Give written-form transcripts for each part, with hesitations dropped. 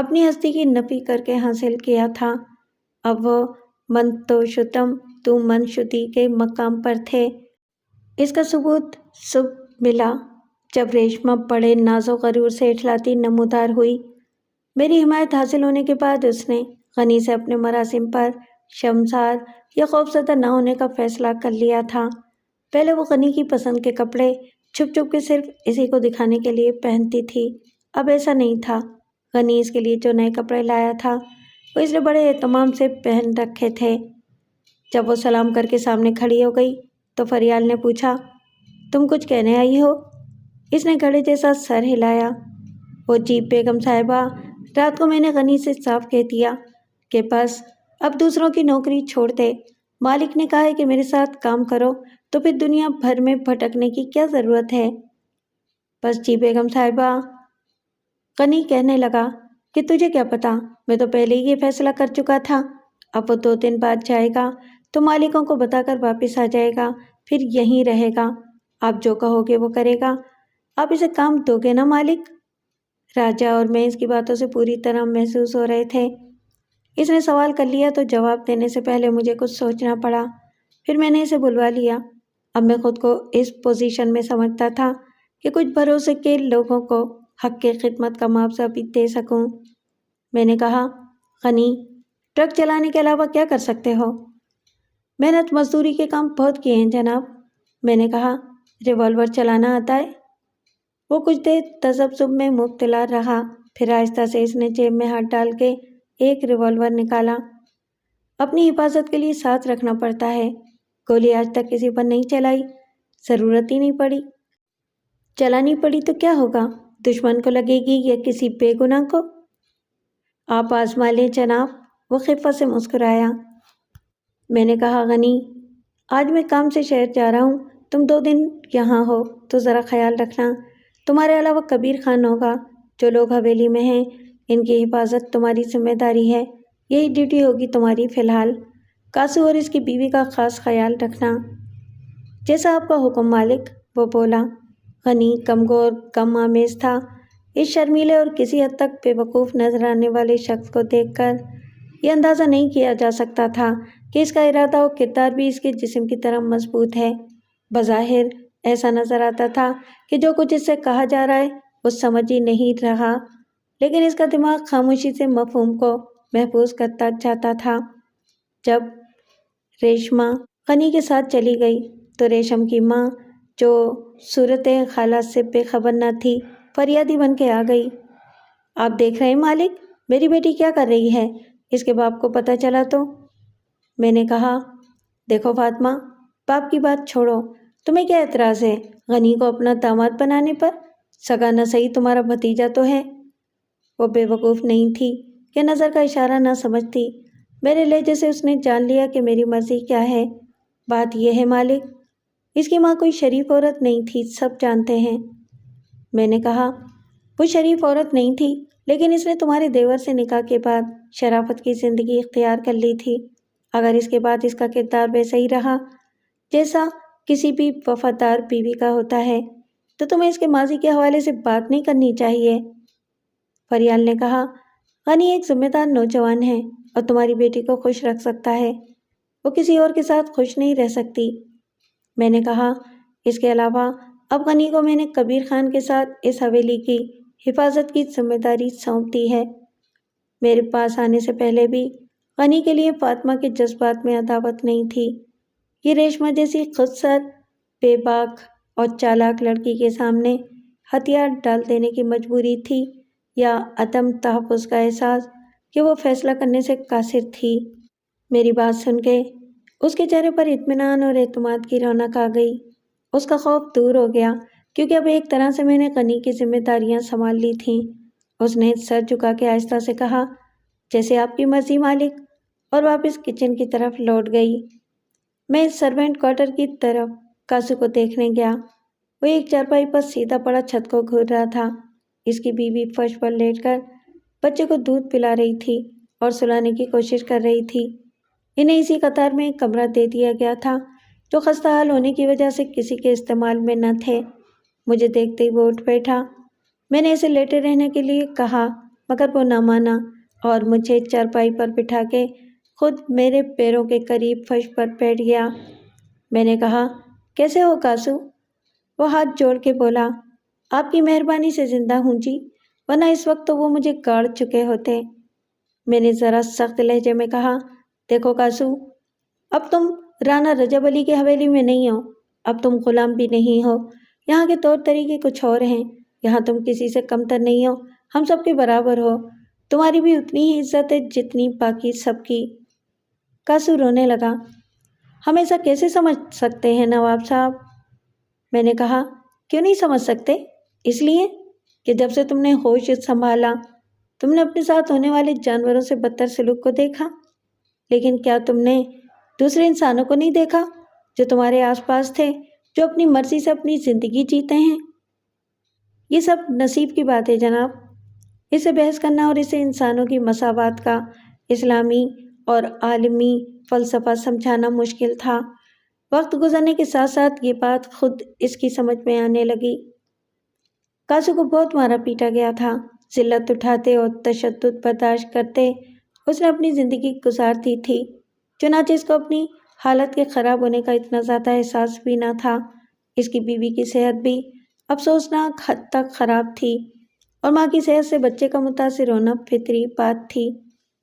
اپنی ہستی کی نفی کر کے حاصل کیا تھا۔ اب وہ من تو شتم تو من شتی کے مقام پر تھے۔ اس کا ثبوت صبح ملا جب ریشما بڑے ناز و غرور سے اٹھلاتی نمودار ہوئی۔ میری حمایت حاصل ہونے کے بعد اس نے غنی سے اپنے مراسم پر شرمسار یا خوفزدہ نہ ہونے کا فیصلہ کر لیا تھا۔ پہلے وہ غنی کی پسند کے کپڑے چھپ چھپ کے صرف اسی کو دکھانے کے لیے پہنتی تھی، اب ایسا نہیں تھا۔ غنی اس کے لیے جو نئے کپڑے لایا تھا وہ اس نے بڑے اہتمام سے پہن رکھے تھے۔ جب وہ سلام کر کے سامنے کھڑی ہو گئی تو فریال نے پوچھا، تم کچھ کہنے آئی ہو؟ اس نے گھڑے جیسا سر ہلایا۔ وہ جی بیگم صاحبہ، رات کو میں نے غنی سے صاف کہہ دیا کہ بس اب دوسروں کی نوکری چھوڑ دے۔ مالک نے کہا ہے کہ میرے ساتھ کام کرو تو پھر دنیا بھر میں بھٹکنے کی کیا ضرورت ہے؟ بس جی بیگم صاحبہ، غنی کہنے لگا کہ تجھے کیا پتا، میں تو پہلے ہی یہ فیصلہ کر چکا تھا۔ اب وہ 2 دن بعد جائے گا تو مالکوں کو بتا کر واپس آ جائے گا، پھر یہیں رہے گا۔ آپ جو کہو گے وہ کرے گا۔ آپ اسے کام دو گے نا مالک؟ راجا اور میں اس کی باتوں سے پوری طرح محسوس ہو رہے تھے۔ اس نے سوال کر لیا تو جواب دینے سے پہلے مجھے کچھ سوچنا پڑا، پھر میں نے اسے بلوا لیا۔ اب میں خود کو اس پوزیشن میں سمجھتا تھا کہ کچھ بھروسے کے لوگوں کو حق کی خدمت کا معاوضہ بھی دے سکوں۔ میں نے کہا، غنی، ٹرک چلانے کے علاوہ کیا کر سکتے ہو؟ محنت مزدوری کے کام بہت کیے ہیں جناب۔ میں نے کہا، ریوالور چلانا آتا ہے؟ وہ کچھ دیر تذبذب میں مبتلا رہا، پھر آہستہ سے اس نے جیب میں ہاتھ ڈال کے ایک ریوالور نکالا۔ اپنی حفاظت کے لیے ساتھ رکھنا پڑتا ہے۔ گولی آج تک کسی پر نہیں چلائی، ضرورت ہی نہیں پڑی۔ چلانی پڑی تو کیا ہوگا؟ دشمن کو لگے گی یا کسی بے گناہ کو؟ آپ آزما لیں جناب، وہ خفت سے مسکرایا۔ میں نے کہا، غنی، آج میں کام سے شہر جا رہا ہوں، تم 2 دن یہاں ہو تو ذرا خیال رکھنا۔ تمہارے علاوہ کبیر خان ہوگا، جو لوگ حویلی میں ہیں ان کی حفاظت تمہاری ذمہ داری ہے، یہی ڈیوٹی ہوگی تمہاری فی الحال۔ کاسو اور اس کی بیوی کا خاص خیال رکھنا۔ جیسا آپ کا حکم مالک، وہ بولا۔ غنی کمگور کم آمیز تھا۔ اس شرمیلے اور کسی حد تک بے وقوف نظر آنے والے شخص کو دیکھ کر یہ اندازہ نہیں کیا جا سکتا تھا کہ اس کا ارادہ و کردار بھی اس کے جسم کی طرح مضبوط ہے۔ بظاہر ایسا نظر آتا تھا کہ جو کچھ اس سے کہا جا رہا ہے وہ سمجھ ہی نہیں رہا، لیکن اس کا دماغ خاموشی سے مفہوم کو محفوظ کرتا جاتا تھا۔ جب ریشما غنی کے ساتھ چلی گئی تو ریشم کی ماں، جو صورت حالات سے بے خبر نہ تھی، فریادی بن کے آ گئی۔ آپ دیکھ رہے ہیں مالک، میری بیٹی کیا کر رہی ہے؟ اس کے باپ کو پتہ چلا تو؟ میں نے کہا، دیکھو فاطمہ، باپ کی بات چھوڑو، تمہیں کیا اعتراض ہے غنی کو اپنا داماد بنانے پر؟ سگا نہ صحیح تمہارا بھتیجا تو ہے۔ وہ بے وقوف نہیں تھی کہ نظر کا اشارہ نہ سمجھتی۔ میرے لہجے سے اس نے جان لیا کہ میری مرضی کیا ہے۔ بات یہ ہے مالک، اس کی ماں کوئی شریف عورت نہیں تھی، سب جانتے ہیں۔ میں نے کہا، وہ شریف عورت نہیں تھی، لیکن اس نے تمہارے دیور سے نکاح کے بعد شرافت کی زندگی اختیار کر لی تھی۔ اگر اس کے بعد اس کا کردار ویسا ہی رہا جیسا کسی بھی وفادار بیوی کا ہوتا ہے تو تمہیں اس کے ماضی کے حوالے سے بات نہیں کرنی چاہیے۔ فریال نے کہا، غنی ایک ذمہ دار نوجوان ہے اور تمہاری بیٹی کو خوش رکھ سکتا ہے، وہ کسی اور کے ساتھ خوش نہیں رہ سکتی۔ میں نے کہا، اس کے علاوہ اب غنی کو میں نے کبیر خان کے ساتھ اس حویلی کی حفاظت کی ذمہ داری سونپ دی ہے۔ میرے پاس آنے سے پہلے بھی غنی کے لیے فاطمہ کے جذبات میں عداوت نہیں تھی۔ یہ ریشما جیسی خود سر، بے باک اور چالاک لڑکی کے سامنے ہتھیار ڈال دینے کی مجبوری تھی یا عدم تحفظ کا احساس کہ وہ فیصلہ کرنے سے قاصر تھی۔ میری بات سن کے اس کے چہرے پر اطمینان اور اعتماد کی رونق آ گئی۔ اس کا خوف دور ہو گیا کیونکہ اب ایک طرح سے میں نے غنی کی ذمہ داریاں سنبھال لی تھیں۔ اس نے سر جھکا کے آہستہ سے کہا، جیسے آپ کی مرضی مالک، اور واپس کچن کی طرف لوٹ گئی۔ میں سرونٹ کوارٹر کی طرف کاسو کو دیکھنے گیا۔ وہ ایک چارپائی پر سیدھا پڑا چھت کو گھور رہا تھا۔ اس کی بیوی فرش پر لیٹ کر بچے کو دودھ پلا رہی تھی اور سلانے کی کوشش کر رہی تھی۔ انہیں اسی قطار میں ایک کمرہ دے دیا گیا تھا جو خستہ حال ہونے کی وجہ سے کسی کے استعمال میں نہ تھے۔ مجھے دیکھتے ہی وہ اٹھ بیٹھا۔ میں نے اسے لیٹے رہنے کے لیے کہا، مگر وہ نہ مانا اور مجھے چارپائی پر بٹھا کے خود میرے پیروں کے قریب فرش پر بیٹھ گیا۔ میں نے کہا، کیسے ہو کاسو؟ وہ ہاتھ جوڑ کے بولا، آپ کی مہربانی سے زندہ ہوں جی، ورنہ اس وقت تو وہ مجھے گاڑ چکے ہوتے۔ میں نے ذرا سخت لہجے میں کہا، دیکھو کاسو، اب تم رانا رجب علی کی حویلی میں نہیں ہو، اب تم غلام بھی نہیں ہو، یہاں کے طور طریقے کچھ اور ہیں، یہاں تم کسی سے کمتر نہیں ہو، ہم سب کے برابر ہو، تمہاری بھی اتنی ہی عزت ہے جتنی باقی سب کی۔ کاسو رونے لگا۔ ہم ایسا کیسے سمجھ سکتے ہیں نواب صاحب؟ میں نے کہا، کیوں نہیں سمجھ سکتے؟ اس لیے کہ جب سے تم نے ہوش سنبھالا تم نے اپنے ساتھ ہونے والے جانوروں سے بدتر سلوک کو دیکھا، لیکن کیا تم نے دوسرے انسانوں کو نہیں دیکھا جو تمہارے آس پاس تھے، جو اپنی مرضی سے اپنی زندگی جیتے ہیں؟ یہ سب نصیب کی بات ہے جناب، اسے بحث کرنا اور اسے انسانوں کی مساوات کا اسلامی اور عالمی فلسفہ سمجھانا مشکل تھا۔ وقت گزرنے کے ساتھ ساتھ یہ بات خود اس کی سمجھ میں آنے لگی۔ کاسو کو بہت مارا پیٹا گیا تھا، ذلت اٹھاتے اور تشدد برداشت کرتے اس نے اپنی زندگی گزار دی تھی، چنانچہ اس کو اپنی حالت کے خراب ہونے کا اتنا زیادہ احساس بھی نہ تھا۔ اس کی بیوی کی صحت بھی افسوسناک حد تک خراب تھی اور ماں کی صحت سے بچے کا متاثر ہونا فطری بات تھی۔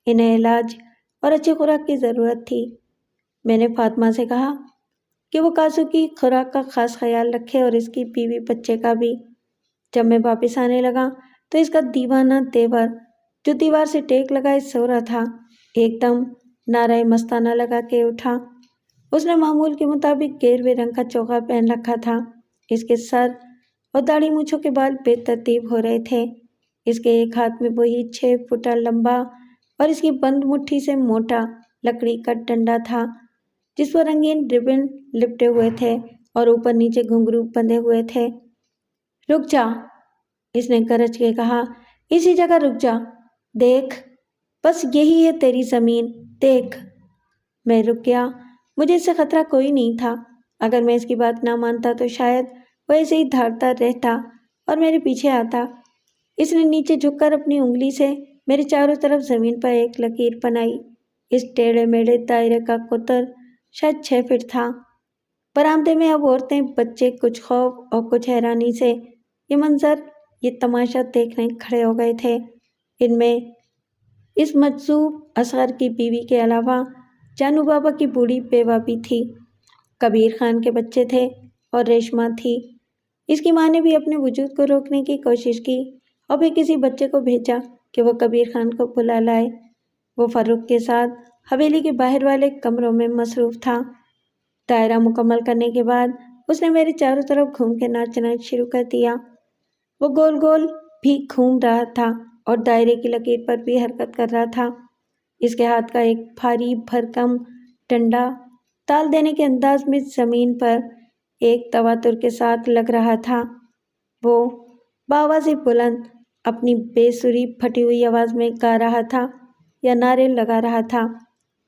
انہیں علاج اور اچھی خوراک کی ضرورت تھی۔ میں نے فاطمہ سے کہا کہ وہ کاسو کی خوراک کا خاص خیال رکھے اور اس کی بیوی بچے کا بھی۔ جب میں واپس آنے لگا تو اس کا دیوانہ دیور جو دیوار سے ٹیک لگائے سو رہا تھا ایک دم نعرہ مستانہ لگا کے اٹھا۔ اس نے معمول کے مطابق گیروے رنگ کا چوغا پہن رکھا تھا۔ اس کے سر اور داڑھی مونچھوں کے بال بے ترتیب ہو رہے تھے۔ اس کے ایک ہاتھ میں وہی 6 فٹا لمبا اور اس کی بند مٹھی سے موٹا لکڑی کا ڈنڈا تھا جس پر رنگین ربن لپٹے ہوئے تھے اور اوپر نیچے گھنگرو بندھے ہوئے تھے۔ رک جا، اس نے گرج کے کہا، اسی جگہ رک جا، دیکھ، بس یہی ہے تیری زمین، دیکھ۔ میں رک گیا، مجھے اس سے خطرہ کوئی نہیں تھا۔ اگر میں اس کی بات نہ مانتا تو شاید وہ ایسے ہی دھاڑتا رہتا اور میرے پیچھے آتا۔ اس نے نیچے جھک کر اپنی انگلی سے میرے چاروں طرف زمین پر ایک لکیر بنائی۔ اس ٹیڑھے میڑھے دائرے کا قطر شاید 6 فٹ تھا۔ برآمدے میں اب عورتیں بچے کچھ خوف اور کچھ حیرانی سے یہ منظر، یہ تماشا دیکھنے کھڑے ہو گئے تھے۔ ان میں اس مجذوب اصغر کی بیوی کے علاوہ جانو بابا کی بوڑھی بیوہ بھی تھی، کبیر خان کے بچے تھے اور ریشمہ تھی۔ اس کی ماں نے بھی اپنے وجود کو روکنے کی کوشش کی اور پھر کسی بچے کو بھیجا کہ وہ کبیر خان کو بلا لائے۔ وہ فروخت کے ساتھ حویلی کے باہر والے کمروں میں مصروف تھا۔ دائرہ مکمل کرنے کے بعد اس نے میرے چاروں طرف گھوم کے ناچنا شروع کر دیا۔ وہ گول گول بھی گھوم رہا تھا اور دائرے کی لکیر پر بھی حرکت کر رہا تھا۔ اس کے ہاتھ کا ایک بھاری بھرکم ڈنڈا تال دینے کے انداز میں زمین پر ایک تواتر کے ساتھ لگ رہا تھا۔ وہ بآواز بلند اپنی بے سری پھٹی ہوئی آواز میں گا رہا تھا یا نعرے لگا رہا تھا،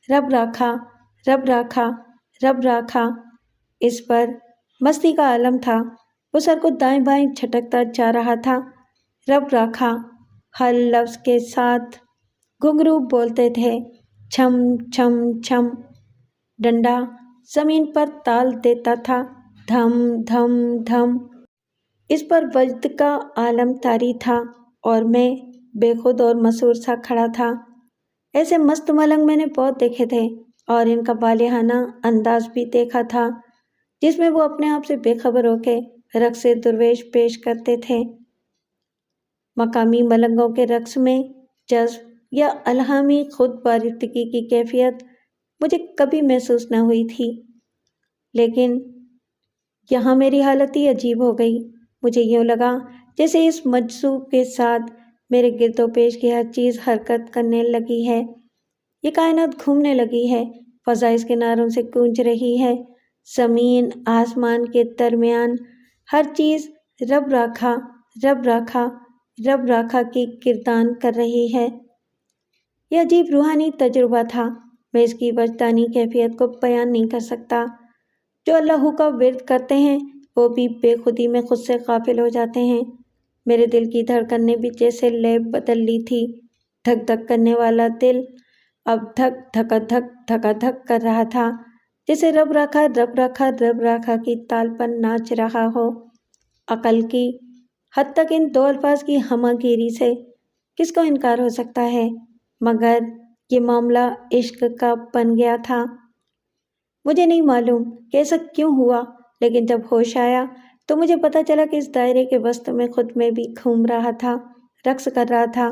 رب راکھا، رب راکھا، رب راکھا۔ اس پر مستی کا عالم تھا۔ وہ سر کو دائیں بائیں جھٹکتا جا رہا تھا۔ رب راکھا ہر لفظ کے ساتھ گھنگرو بولتے تھے، چھم چھم چھم۔ ڈنڈا زمین پر تال دیتا تھا، دھم دھم دھم۔ اس پر وجد کا عالم طاری تھا اور میں بے خود اور مسحور سا کھڑا تھا۔ ایسے مست ملنگ میں نے بہت دیکھے تھے اور ان کا بالحانہ انداز بھی دیکھا تھا جس میں وہ اپنے آپ سے بے خبر ہو کے رقص درویش پیش کرتے تھے۔ مقامی ملنگوں کے رقص میں جذب یا الہامی خود بارفتگی کی کیفیت مجھے کبھی محسوس نہ ہوئی تھی، لیکن یہاں میری حالت ہی عجیب ہو گئی۔ مجھے یوں لگا جیسے اس مجذوب کے ساتھ میرے گرد و پیش کی ہر چیز حرکت کرنے لگی ہے۔ یہ کائنات گھومنے لگی ہے، فضا اس کناروں سے گونج رہی ہے، زمین آسمان کے درمیان ہر چیز رب راکھا، رب راکھا، رب راکھا کی کردان کر رہی ہے۔ یہ عجیب روحانی تجربہ تھا۔ میں اس کی وجدانی کیفیت کو بیان نہیں کر سکتا۔ جو اللہ کا ورد کرتے ہیں وہ بھی بے خودی میں خود سے غافل ہو جاتے ہیں۔ میرے دل کی دھڑکن نے بھی جیسے لے بدل لی تھی۔ دھک دھک کرنے والا دل اب دھکا دھک کر رہا تھا، جیسے رب راکھا کی تال پر ناچ رہا ہو۔ عقل کی حد تک ان دو الفاظ کی ہمہ گیری سے کس کو انکار ہو سکتا ہے؟ مگر یہ معاملہ عشق کا بن گیا تھا۔ مجھے نہیں معلوم کہ ایسا کیوں ہوا، لیکن جب ہوش آیا تو مجھے پتا چلا کہ اس دائرے کے وسط میں خود میں بھی گھوم رہا تھا، رقص کر رہا تھا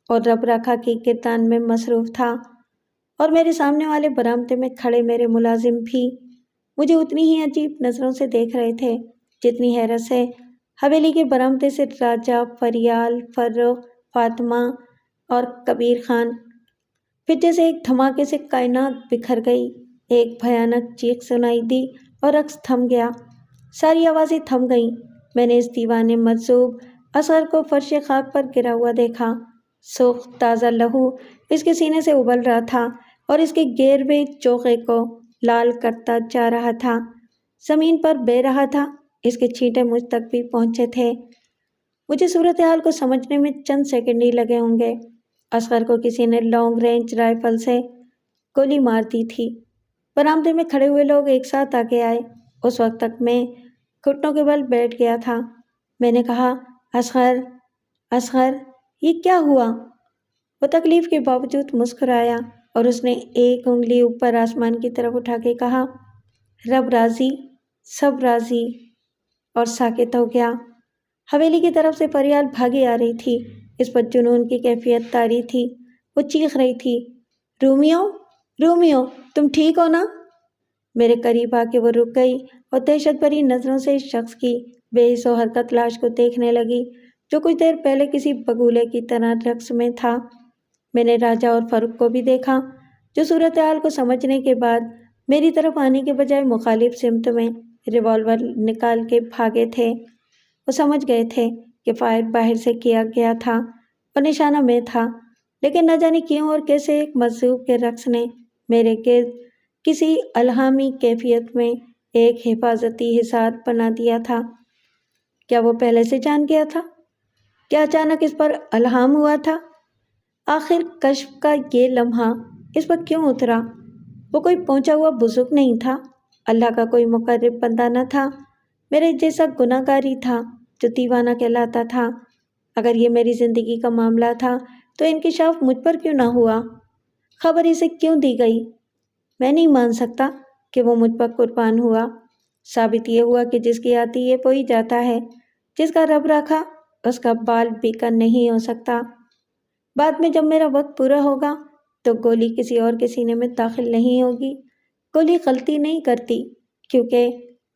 اور رب راکھا کی کردان میں مصروف تھا۔ اور میرے سامنے والے برآمدے میں کھڑے میرے ملازم بھی مجھے اتنی ہی عجیب نظروں سے دیکھ رہے تھے جتنی حیرت سے حویلی کے برآمدے سے راجہ، فریال، فرخ، فاطمہ اور کبیر خان۔ پھر جیسے ایک دھماکے سے کائنات بکھر گئی، ایک بھیانک چیخ سنائی دی اور رقص تھم گیا، ساری آوازیں تھم گئیں۔ میں نے اس دیوانے مجذوب اصغر کو فرش خاک پر گرا ہوا دیکھا۔ سرخ تازہ لہو اس کے سینے سے ابل رہا تھا اور اس کے گیروے چوغے کو لال کرتا جا رہا تھا، زمین پر بہہ رہا تھا، اس کے چھینٹے مجھ تک بھی پہنچے تھے۔ مجھے صورتحال کو سمجھنے میں چند سیکنڈ ہی لگے ہوں گے۔ اصغر کو کسی نے لانگ رینج رائفل سے گولی مار دی تھی۔ برآمدے میں کھڑے ہوئے لوگ ایک ساتھ آگے آئے۔ اس وقت تک میں گھٹنوں کے بل بیٹھ گیا تھا۔ میں نے کہا، اصغر، یہ کیا ہوا؟ وہ تکلیف کے باوجود مسکرایا اور اس نے ایک انگلی اوپر آسمان کی طرف اٹھا کے کہا، رب راضی، سب راضی، اور ساکت ہو گیا۔ حویلی کی طرف سے فریال بھاگی آ رہی تھی، اس پر جنون کی کیفیت طاری تھی۔ وہ چیخ رہی تھی، رومیو، تم ٹھیک ہو نا؟ میرے قریب آ کے وہ رک گئی اور دہشت بھری نظروں سے اس شخص کی بے حس و حرکت لاش کو دیکھنے لگی جو کچھ دیر پہلے کسی بگولے کی طرح رقص میں تھا۔ میں نے راجہ اور فاروق کو بھی دیکھا، جو صورتحال کو سمجھنے کے بعد میری طرف آنے کے بجائے مخالف سمت میں ریوالور نکال کے بھاگے تھے۔ وہ سمجھ گئے تھے کہ فائر باہر سے کیا گیا تھا اور نشانہ میں تھا، لیکن نہ جانے کیوں اور کیسے ایک مجذوب کے رقص نے میرے گرد کسی الہامی کیفیت میں ایک حفاظتی حصار بنا دیا تھا۔ کیا وہ پہلے سے جان گیا تھا؟ کیا اچانک اس پر الہام ہوا تھا؟ آخر کشف کا یہ لمحہ اس پر کیوں اترا؟ وہ کوئی پہنچا ہوا بزرگ نہیں تھا، اللہ کا کوئی مقرب بندہ نہ تھا، میرے جیسا گناہ گاری تھا جو دیوانہ کہلاتا تھا۔ اگر یہ میری زندگی کا معاملہ تھا تو انکشاف مجھ پر کیوں نہ ہوا؟ خبر اسے کیوں دی گئی؟ میں نہیں مان سکتا کہ وہ مجھ پر قربان ہوا۔ ثابت یہ ہوا کہ جس کی آتی ہے وہی جاتا ہے، جس کا رب رکھا اس کا بال بیکن نہیں ہو سکتا۔ بعد میں جب میرا وقت پورا ہوگا تو گولی کسی اور کے سینے میں داخل نہیں ہوگی۔ گولی غلطی نہیں کرتی، کیونکہ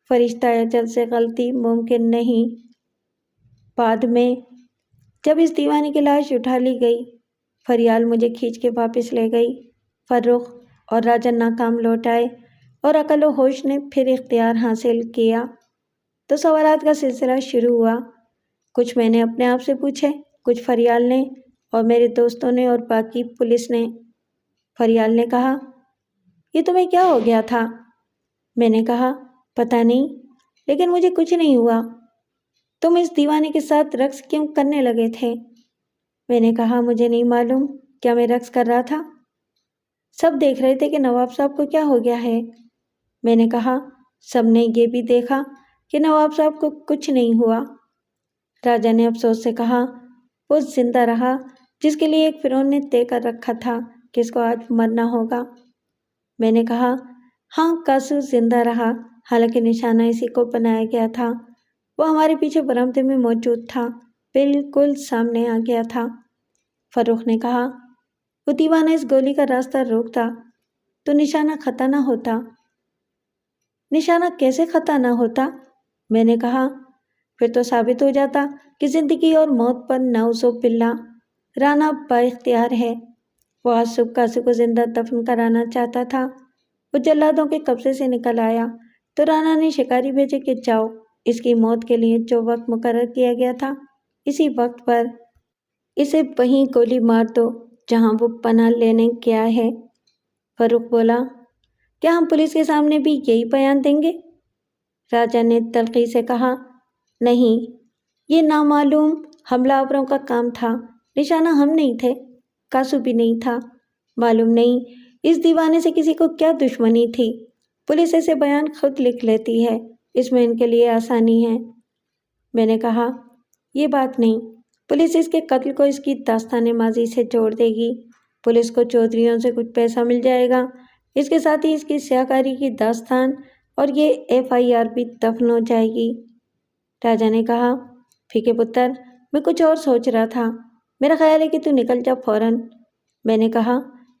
فرشتہ اجل سے غلطی ممکن نہیں۔ بعد میں جب اس دیوانے کی لاش اٹھا لی گئی، فریال مجھے کھینچ کے واپس لے گئی، فرخ اور راجہ ناکام لوٹ آئے اور عقل و ہوش نے پھر اختیار حاصل کیا۔ تو سوالات کا سلسلہ شروع ہوا۔ کچھ میں نے اپنے آپ سے پوچھے، کچھ فریال نے اور میرے دوستوں نے اور باقی پولیس نے۔ فریال نے کہا، یہ تمہیں کیا ہو گیا تھا؟ میں نے کہا، پتہ نہیں، لیکن مجھے کچھ نہیں ہوا۔ تم اس دیوانے کے ساتھ رقص کیوں کرنے لگے تھے؟ میں نے کہا، مجھے نہیں معلوم، کیا میں رقص کر رہا تھا؟ سب دیکھ رہے تھے کہ نواب صاحب کو کیا ہو گیا ہے۔ میں نے کہا، سب نے یہ بھی دیکھا کہ نواب صاحب کو کچھ نہیں ہوا۔ راجہ نے افسوس سے کہا، وہ زندہ رہا جس کے لیے ایک فرعون نے طے کر رکھا تھا کہ اس کو آج مرنا ہوگا۔ میں نے کہا، ہاں، کاسو زندہ رہا، حالانکہ نشانہ اسی کو بنایا گیا تھا۔ وہ ہمارے پیچھے برآمدے میں موجود تھا، بالکل سامنے آ گیا تھا۔ فروخ نے کہا، وہ دیوانہ اس گولی کا راستہ روکتا تو نشانہ خطا نہ ہوتا۔ نشانہ کیسے خطا نہ ہوتا؟ میں نے کہا، پھر تو ثابت ہو جاتا کہ زندگی اور موت پر نعوذ باللہ رانا با اختیار ہے۔ وہ آج صبح کاسو کو زندہ دفن کرانا چاہتا تھا۔ وہ جلادوں کے قبضے سے نکل آیا تو رانا نے شکاری بھیجے کہ جاؤ، اس کی موت کے لیے جو وقت مقرر کیا گیا تھا اسی وقت پر اسے وہیں گولی مار دو جہاں وہ پناہ لینے گیا ہے۔ فاروق بولا، کیا ہم پولیس کے سامنے بھی یہی بیان دیں گے؟ راجہ نے تلخی سے کہا، نہیں، یہ نامعلوم حملہ آوروں کا کام تھا، نشانہ ہم نہیں تھے، کاسو بھی نہیں تھا۔ معلوم نہیں اس دیوانے سے کسی کو کیا دشمنی تھی۔ پولیس ایسے بیان خود لکھ لیتی ہے، اس میں ان کے لیے آسانی ہے۔ میں نے کہا یہ بات نہیں، پولیس اس کے قتل کو اس کی داستان ماضی سے جوڑ دے گی۔ پولیس کو چودھریوں سے کچھ پیسہ مل جائے گا، اس کے ساتھ ہی اس کی سیاہکاری کی داستان اور یہ FIR بھی دفن ہو جائے گی۔ راجا نے کہا پھیکے پتر، میں کچھ اور سوچ رہا تھا، میرا خیال ہے کہ تو نکل جا فوراً۔ میں نے کہا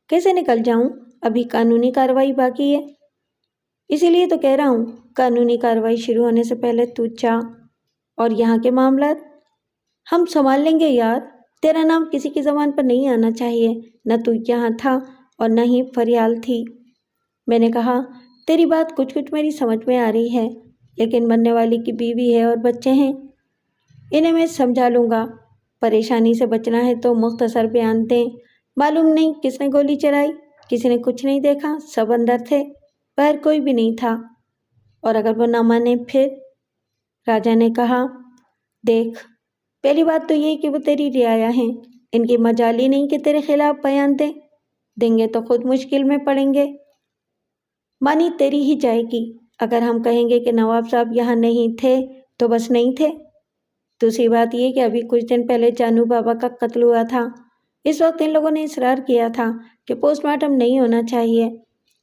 کیسے نکل جاؤں، ابھی قانونی کارروائی باقی ہے۔ اسی لیے تو کہہ رہا ہوں، قانونی کارروائی شروع ہونے سے پہلے تو جا، اور یہاں کے معاملات ہم سنبھال لیں گے یار۔ تیرا نام کسی کی زبان پر نہیں آنا چاہیے، نہ تو یہاں تھا اور نہ ہی فریال تھی۔ میں نے کہا تیری بات کچھ میری سمجھ میں آ رہی ہے، لیکن مرنے والی کی بیوی ہے اور بچے ہیں، انہیں میں سمجھا لوں گا۔ پریشانی سے بچنا ہے تو مختصر بیان دیں۔ معلوم نہیں کس نے گولی چلائی، کسی نے کچھ نہیں دیکھا، سب اندر تھے، باہر کوئی بھی نہیں تھا۔ اور اگر وہ نہ مانے پھر؟ راجا نے کہا دیکھ، پہلی بات تو یہ کہ وہ تیری رعایا ہیں، ان کی مجال ہی نہیں کہ تیرے خلاف بیان دیں گے تو خود مشکل میں پڑیں گے۔ مانی تیری ہی جائے گی اگر ہم کہیں گے کہ نواب صاحب یہاں نہیں تھے تو بس نہیں تھے۔ دوسری بات یہ کہ ابھی کچھ دن پہلے جانو بابا کا قتل ہوا تھا، اس وقت ان لوگوں نے اصرار کیا تھا کہ پوسٹ مارٹم نہیں ہونا چاہیے۔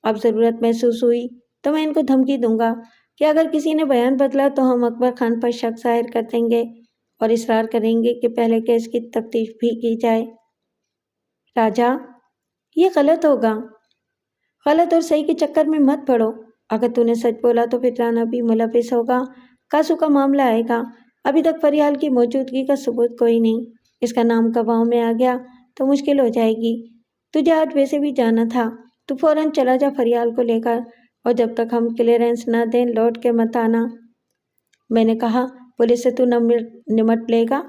اب ضرورت محسوس ہوئی تو میں ان کو دھمکی دوں گا کہ اگر کسی نے بیان بدلا تو ہم اکبر خان پر شک ظاہر کر دیں گے اور اصرار کریں گے کہ پہلے کیس کی تفتیش بھی کی جائے۔ راجا یہ غلط ہوگا، غلط اور صحیح کے چکر میں مت پڑو۔ اگر تو نے سچ بولا تو پھر رانا بھی ملوث ہوگا، کاسو کا معاملہ آئے گا۔ ابھی تک فریال کی موجودگی کا ثبوت کوئی نہیں، اس کا نام گواہوں میں آ گیا تو مشکل ہو جائے گی۔ تجھے آج ویسے بھی جانا تھا، تو فوراً چلا جا فریال کو لے کر، اور جب تک ہم کلیئرنس نہ دیں لوٹ کے مت آنا۔ میں نے کہا پولیس سے تو نمٹ لے گا؟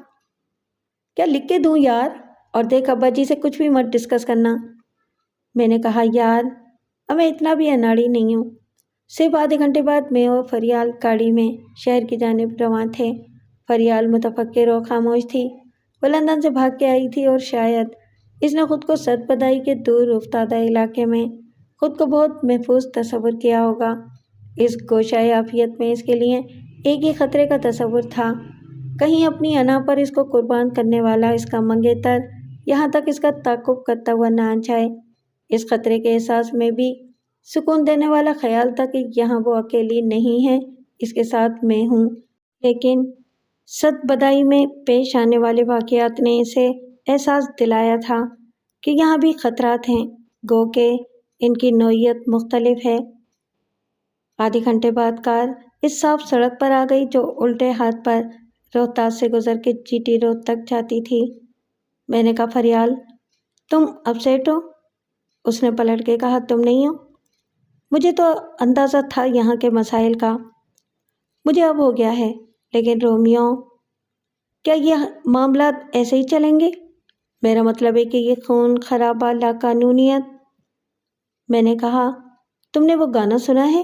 کیا لکھ کے دوں یار؟ اور دیکھ ابا جی سے کچھ بھی مت ڈسکس کرنا۔ میں نے کہا یار اب میں اتنا بھی اناڑی نہیں ہوں۔ صرف آدھے گھنٹے بعد میں اور فریال گاڑی میں شہر کی جانب رواں تھے۔ فریال متفکر اور خاموش تھی، وہ لندن سے بھاگ کے آئی تھی اور شاید اس نے خود کو صد بدائی کے دور افتادہ علاقے میں خود کو بہت محفوظ تصور کیا ہوگا۔ اس گوشۂ عافیت میں اس کے لیے ایک ہی خطرے کا تصور تھا، کہیں اپنی انا پر اس کو قربان کرنے والا اس کا منگیتر یہاں تک اس کا تعاقب کرتا ہوا نہ آ جائے۔ اس خطرے کے احساس میں بھی سکون دینے والا خیال تھا کہ یہاں وہ اکیلی نہیں ہے، اس کے ساتھ میں ہوں۔ لیکن صد بدائی میں پیش آنے والے واقعات نے اسے احساس دلایا تھا کہ یہاں بھی خطرات ہیں، گو کہ ان کی نوعیت مختلف ہے۔ آدھے گھنٹے بعد کار اس صاف سڑک پر آ گئی جو الٹے ہاتھ پر روہتاس سے گزر کے GT روڈ تک جاتی تھی۔ میں نے کہا فریال تم اپسیٹ ہو؟ اس نے پلٹ کے کہا تم نہیں ہو؟ مجھے تو اندازہ تھا یہاں کے مسائل کا، مجھے اب ہو گیا ہے، لیکن رومیو کیا یہ معاملات ایسے ہی چلیں گے؟ میرا مطلب ہے کہ یہ خون خرابہ لاقانونیت۔ میں نے کہا تم نے وہ گانا سنا ہے،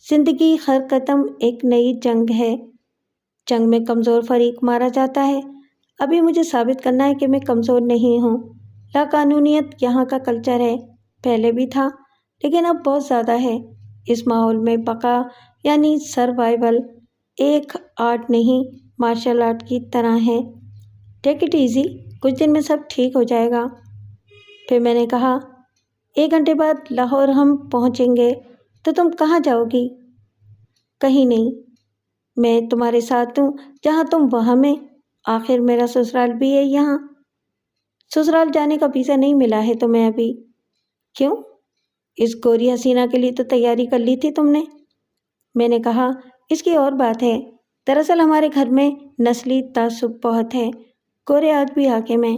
زندگی ہر قدم ایک نئی جنگ ہے، جنگ میں کمزور فریق مارا جاتا ہے۔ ابھی مجھے ثابت کرنا ہے کہ میں کمزور نہیں ہوں۔ لاقانونیت یہاں کا کلچر ہے، پہلے بھی تھا لیکن اب بہت زیادہ ہے۔ اس ماحول میں بقا یعنی سروائیول ایک آرٹ نہیں مارشل آرٹ کی طرح ہے۔ ٹیک اٹ ایزی، کچھ دن میں سب ٹھیک ہو جائے گا۔ پھر میں نے کہا 1 گھنٹے بعد لاہور ہم پہنچیں گے تو تم کہاں جاؤ گی؟ کہیں نہیں، میں تمہارے ساتھ ہوں، جہاں تم وہاں میں، آخر میرا سسرال بھی ہے یہاں۔ سسرال جانے کا ویزا نہیں ملا ہے تمہیں ابھی؟ کیوں؟ اس گوری حسینہ کے لیے تو تیاری کر لی تھی تم نے۔ میں نے کہا اس کی اور بات ہے، دراصل ہمارے گھر میں نسلی تعصب بہت ہے، گورے آج بھی حاکم ہیں،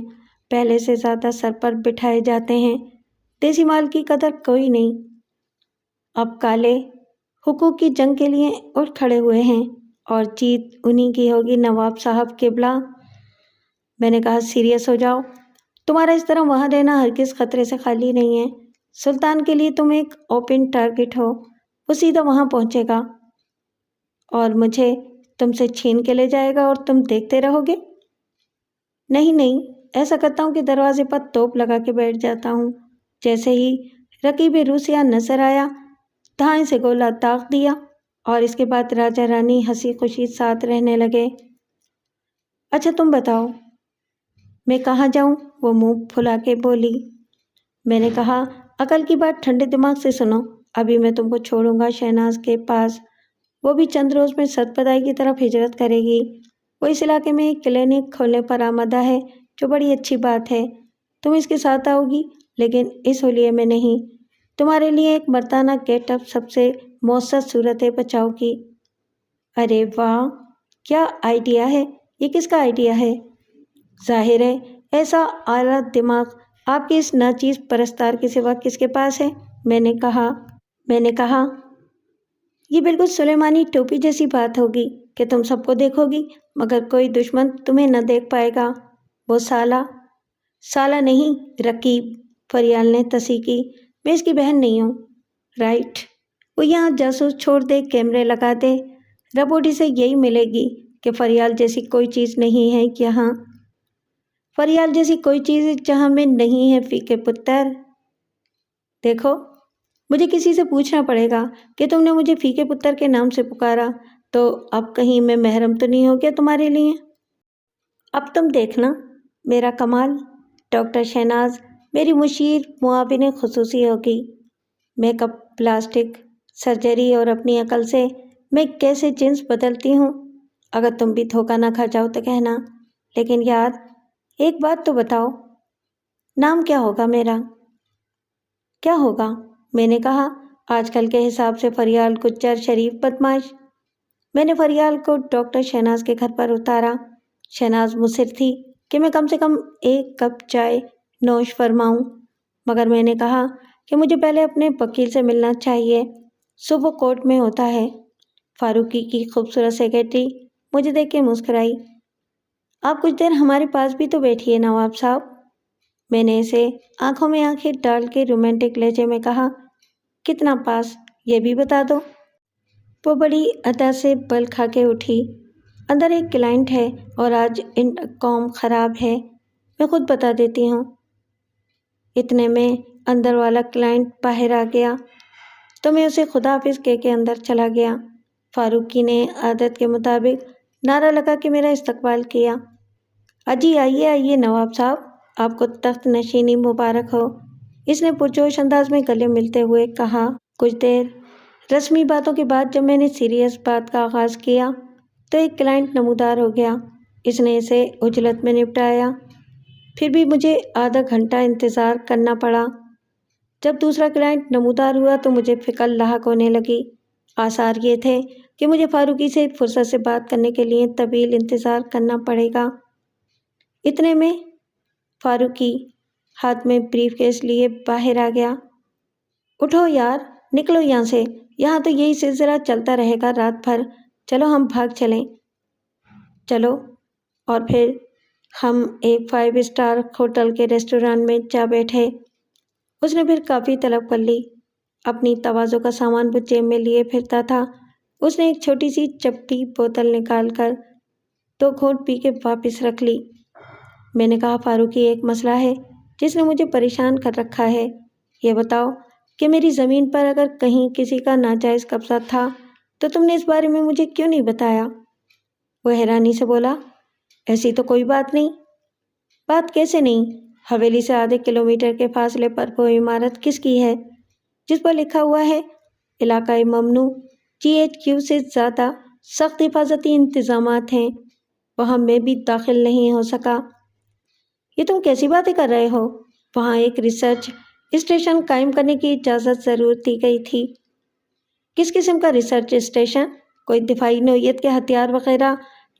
پہلے سے زیادہ سر پر بٹھائے جاتے ہیں، دیسی مال کی قدر کوئی نہیں۔ اب کالے حقوق کی جنگ کے لیے اٹھ کھڑے ہوئے ہیں اور جیت انہی کی ہوگی نواب صاحب قبلہ۔ میں نے کہا سیریس ہو جاؤ، تمہارا اس طرح وہاں رہنا ہرگز خطرے سے خالی نہیں ہے۔ سلطان کے لیے تم ایک اوپن ٹارگٹ ہو، وہ سیدھا وہاں پہنچے گا اور مجھے تم سے چھین کے لے جائے گا اور تم دیکھتے رہو گے۔ نہیں نہیں، ایسا کرتا ہوں کہ دروازے پر توپ لگا کے بیٹھ جاتا ہوں۔ جیسے ہی رقیب روسیا نظر آیا، دھائیں سے گولا داغ دیا اور اس کے بعد راجا رانی ہنسی خوشی ساتھ رہنے لگے۔ اچھا تم بتاؤ، میں کہاں جاؤں؟ وہ منہ پھلا کے بولی۔ میں نے کہا، عقل کی بات ٹھنڈے دماغ سے سنو، ابھی میں تم کو چھوڑوں گا شہناز کے پاس، وہ بھی چند روز میں ستپدائی کی طرف ہجرت کرے گی۔ وہ اس علاقے میں ایک کلینک کھولنے پر آمادہ ہے، جو بڑی اچھی بات ہے۔ تم اس کے ساتھ آؤ گی، لیکن اس حلیے میں نہیں۔ تمہارے لیے ایک مردانہ گیٹ اپ سب سے مؤثر صورت بچاؤ کی۔ ارے واہ، کیا آئیڈیا ہے! یہ کس کا آئیڈیا ہے؟ ظاہر ہے ایسا اعلیٰ دماغ آپ کے اس ناچیز پرستار کے سوا کس کے پاس ہے؟ میں نے کہا یہ بالکل سلیمانی ٹوپی جیسی بات ہوگی کہ تم سب کو دیکھو گی مگر کوئی دشمن تمہیں نہ دیکھ پائے گا۔ وہ سالہ نہیں، رقیب، فریال نے تصحیح کی۔ میں اس کی بہن نہیں ہوں۔ رائٹ، وہ یہاں جاسوس چھوڑ دے، کیمرے لگا دے، رپورٹ اسے یہی ملے گی کہ فریال جیسی کوئی چیز نہیں ہے یہاں۔ فریال جیسی کوئی چیز جہاں میں نہیں ہے فی کے پتر۔ دیکھو، مجھے کسی سے پوچھنا پڑے گا کہ تم نے مجھے فی کے پتر کے نام سے پکارا، تو اب کہیں میں محرم تو نہیں ہو گیا تمہارے لیے؟ اب تم دیکھنا میرا کمال، ڈاکٹر شہناز میری مشیر معاون خصوصی ہوگی۔ میک اپ، پلاسٹک سرجری اور اپنی عقل سے میں کیسے جنس بدلتی ہوں، اگر تم بھی دھوکہ نہ کھا جاؤ تو کہنا۔ لیکن یار ایک بات تو بتاؤ، نام کیا ہوگا میرا؟ کیا ہوگا؟ میں نے کہا، آج کل کے حساب سے فریال گجر شریف بدماش۔ میں نے فریال کو ڈاکٹر شہناز کے گھر پر اتارا۔ شہناز مصر تھی کہ میں کم سے کم ایک کپ چائے نوش فرماؤں، مگر میں نے کہا کہ مجھے پہلے اپنے وکیل سے ملنا چاہیے، صبح وہ کورٹ میں ہوتا ہے۔ فاروقی کی خوبصورت سیکرٹری مجھے دیکھ کے مسکرائی۔ آپ کچھ دیر ہمارے پاس بھی تو بیٹھیے نواب صاحب۔ میں نے اسے آنکھوں میں آنکھیں ڈال کے رومانٹک لہجے میں کہا، کتنا پاس یہ بھی بتا دو۔ وہ بڑی ادا سے بل کھا کے اٹھی۔ اندر ایک کلائنٹ ہے اور آج انٹرکام خراب ہے، میں خود بتا دیتی ہوں۔ اتنے میں اندر والا کلائنٹ باہر آ گیا تو میں اسے خدا حافظ کہہ کے اندر چلا گیا۔ فاروقی نے عادت کے مطابق نعرہ لگا کے میرا استقبال کیا۔ اجی آئیے آئیے نواب صاحب، آپ کو تخت نشینی مبارک ہو، اس نے پرجوش انداز میں گلے ملتے ہوئے کہا۔ کچھ دیر رسمی باتوں کے بعد جب میں نے سیریس بات کا آغاز کیا تو ایک کلائنٹ نمودار ہو گیا۔ اس نے اسے عجلت میں نپٹایا، پھر بھی مجھے آدھا گھنٹہ انتظار کرنا پڑا۔ جب دوسرا کلائنٹ نمودار ہوا تو مجھے فکر لاحق ہونے لگی۔ آثار یہ تھے کہ مجھے فاروقی سے فرصت سے بات کرنے کے لیے طویل انتظار کرنا پڑے گا۔ اتنے میں فاروقی ہاتھ میں بریف کیس لیے باہر آ گیا۔ اٹھو یار، نکلو یہاں سے، یہاں تو یہی سلسلہ چلتا رہے گا رات بھر، چلو ہم بھاگ چلیں۔ چلو، اور پھر ہم ایک 5 اسٹار ہوٹل کے ریسٹوران میں جا بیٹھے۔ اس نے پھر کافی طلب کر لی۔ اپنی تواضع کا سامان وہ جیب میں لیے پھرتا تھا۔ اس نے ایک چھوٹی سی چپٹی بوتل نکال کر 2 گھونٹ پی کے واپس رکھ لی۔ میں نے کہا، فاروقی ایک مسئلہ ہے جس نے مجھے پریشان کر رکھا ہے۔ یہ بتاؤ کہ میری زمین پر اگر کہیں کسی کا ناجائز قبضہ تھا تو تم نے اس بارے میں مجھے کیوں نہیں بتایا؟ وہ حیرانی سے بولا، ایسی تو کوئی بات نہیں۔ بات کیسے نہیں؟ حویلی سے آدھے کلومیٹر کے فاصلے پر وہ عمارت کس کی ہے جس پر لکھا ہوا ہے علاقۂ ممنوع، GHQ سے زیادہ سخت حفاظتی انتظامات ہیں، وہاں میں بھی داخل نہیں ہو سکا۔ یہ تم کیسی باتیں کر رہے ہو؟ وہاں ایک ریسرچ اسٹیشن قائم کرنے کی اجازت ضرور دی گئی تھی۔ کس قسم کا ریسرچ اسٹیشن؟ کوئی دفاعی نوعیت کے ہتھیار وغیرہ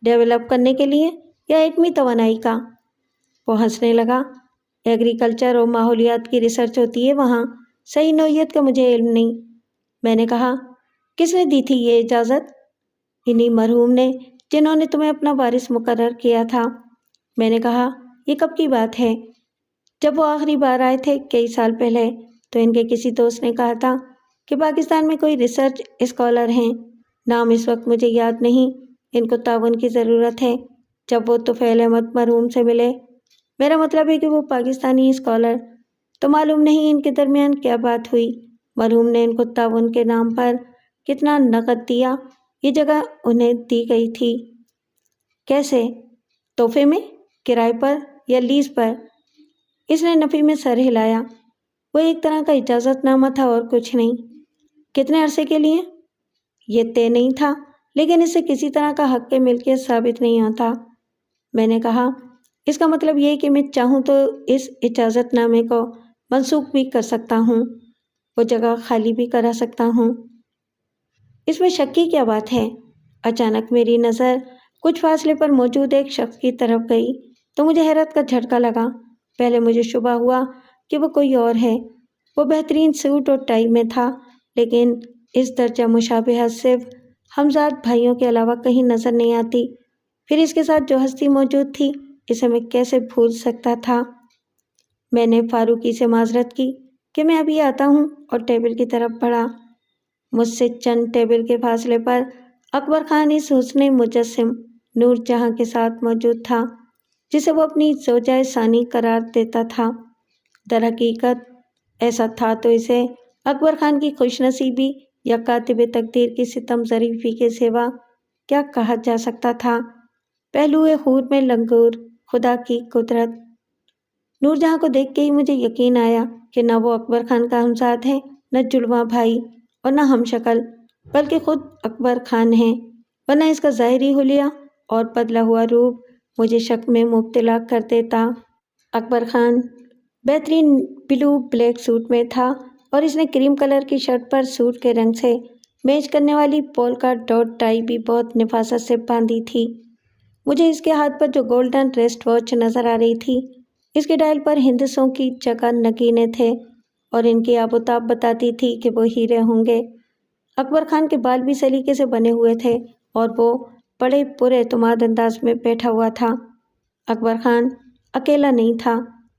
ڈیولپ کرنے کے لیے یا ایٹمی توانائی کا؟ وہ ہنسنے لگا۔ ایگریکلچر اور ماحولیات کی ریسرچ ہوتی ہے وہاں، صحیح نوعیت کا مجھے علم نہیں۔ میں نے کہا، کس نے دی تھی یہ اجازت؟ انہی مرحوم نے جنہوں نے تمہیں اپنا وارث مقرر کیا تھا۔ میں نے کہا، یہ کب کی بات ہے؟ جب وہ آخری بار آئے تھے کئی سال پہلے تو ان کے کسی دوست نے کہا تھا کہ پاکستان میں کوئی ریسرچ اسکالر ہیں، نام اس وقت مجھے یاد نہیں، ان کو تعاون کی ضرورت ہے۔ جب وہ طفیل احمد مرحوم سے ملے، میرا مطلب ہے کہ وہ پاکستانی اسکالر، تو معلوم نہیں ان کے درمیان کیا بات ہوئی۔ مرحوم نے ان کو تعاون کے نام پر کتنا نقد دیا، یہ جگہ انہیں دی گئی تھی۔ کیسے؟ تحفے میں، کرائے پر یا لیز پر؟ اس نے نفی میں سر ہلایا۔ وہ ایک طرح کا اجازت نامہ تھا اور کچھ نہیں۔ کتنے عرصے کے لیے؟ یہ طے نہیں تھا، لیکن اس سے کسی طرح کا حق ملکیت ثابت نہیں ہوتا۔ میں نے کہا، اس کا مطلب یہ کہ میں چاہوں تو اس اجازت نامے کو منسوخ بھی کر سکتا ہوں، وہ جگہ خالی بھی کرا سکتا ہوں۔ اس میں شک کی کیا بات ہے؟ اچانک میری نظر کچھ فاصلے پر موجود ایک شخص کی طرف گئی تو مجھے حیرت کا جھٹکا لگا۔ پہلے مجھے شبہ ہوا کہ وہ کوئی اور ہے۔ وہ بہترین سوٹ اور ٹائی میں تھا، لیکن اس درجہ مشابہت صرف ہمزاد بھائیوں کے علاوہ کہیں نظر نہیں آتی۔ پھر اس کے ساتھ جو ہستی موجود تھی، اسے میں کیسے بھول سکتا تھا؟ میں نے فاروقی سے معذرت کی کہ میں ابھی آتا ہوں اور ٹیبل کی طرف بڑھا۔ مجھ سے چند ٹیبل کے فاصلے پر اکبر خان اس حسن مجسم نور جہاں کے ساتھ موجود تھا جسے وہ اپنی زوجہ ثانی قرار دیتا تھا۔ در حقیقت ایسا تھا تو اسے اکبر خان کی خوش نصیبی یا کاتب تقدیر کی ستم ظریفی کے سوا کیا کہا جا سکتا تھا؟ پہلو حور میں لنگور، خدا کی قدرت۔ نور جہاں کو دیکھ کے ہی مجھے یقین آیا کہ نہ وہ اکبر خان کا ہمزاد ہے، نہ جڑواں بھائی اور نہ ہم شکل، بلکہ خود اکبر خان ہیں، ورنہ اس کا ظاہری حلیہ اور بدلا ہوا روپ مجھے شک میں مبتلا کر دیتا۔ اکبر خان بہترین بلو بلیک سوٹ میں تھا اور اس نے کریم کلر کی شرٹ پر سوٹ کے رنگ سے میچ کرنے والی پولکا ڈاٹ ٹائی بھی بہت نفاست سے باندھی تھی۔ مجھے اس کے ہاتھ پر جو گولڈن ریسٹ واچ نظر آ رہی تھی، اس کے ڈائل پر ہندسوں کی جگہ نگینے تھے اور ان کی آب و تاب بتاتی تھی کہ وہ ہیرے ہوں گے۔ اکبر خان کے بال بھی سلیقے سے بنے ہوئے تھے اور وہ بڑے پر اعتماد انداز میں بیٹھا ہوا تھا۔ اکبر خان اکیلا نہیں تھا۔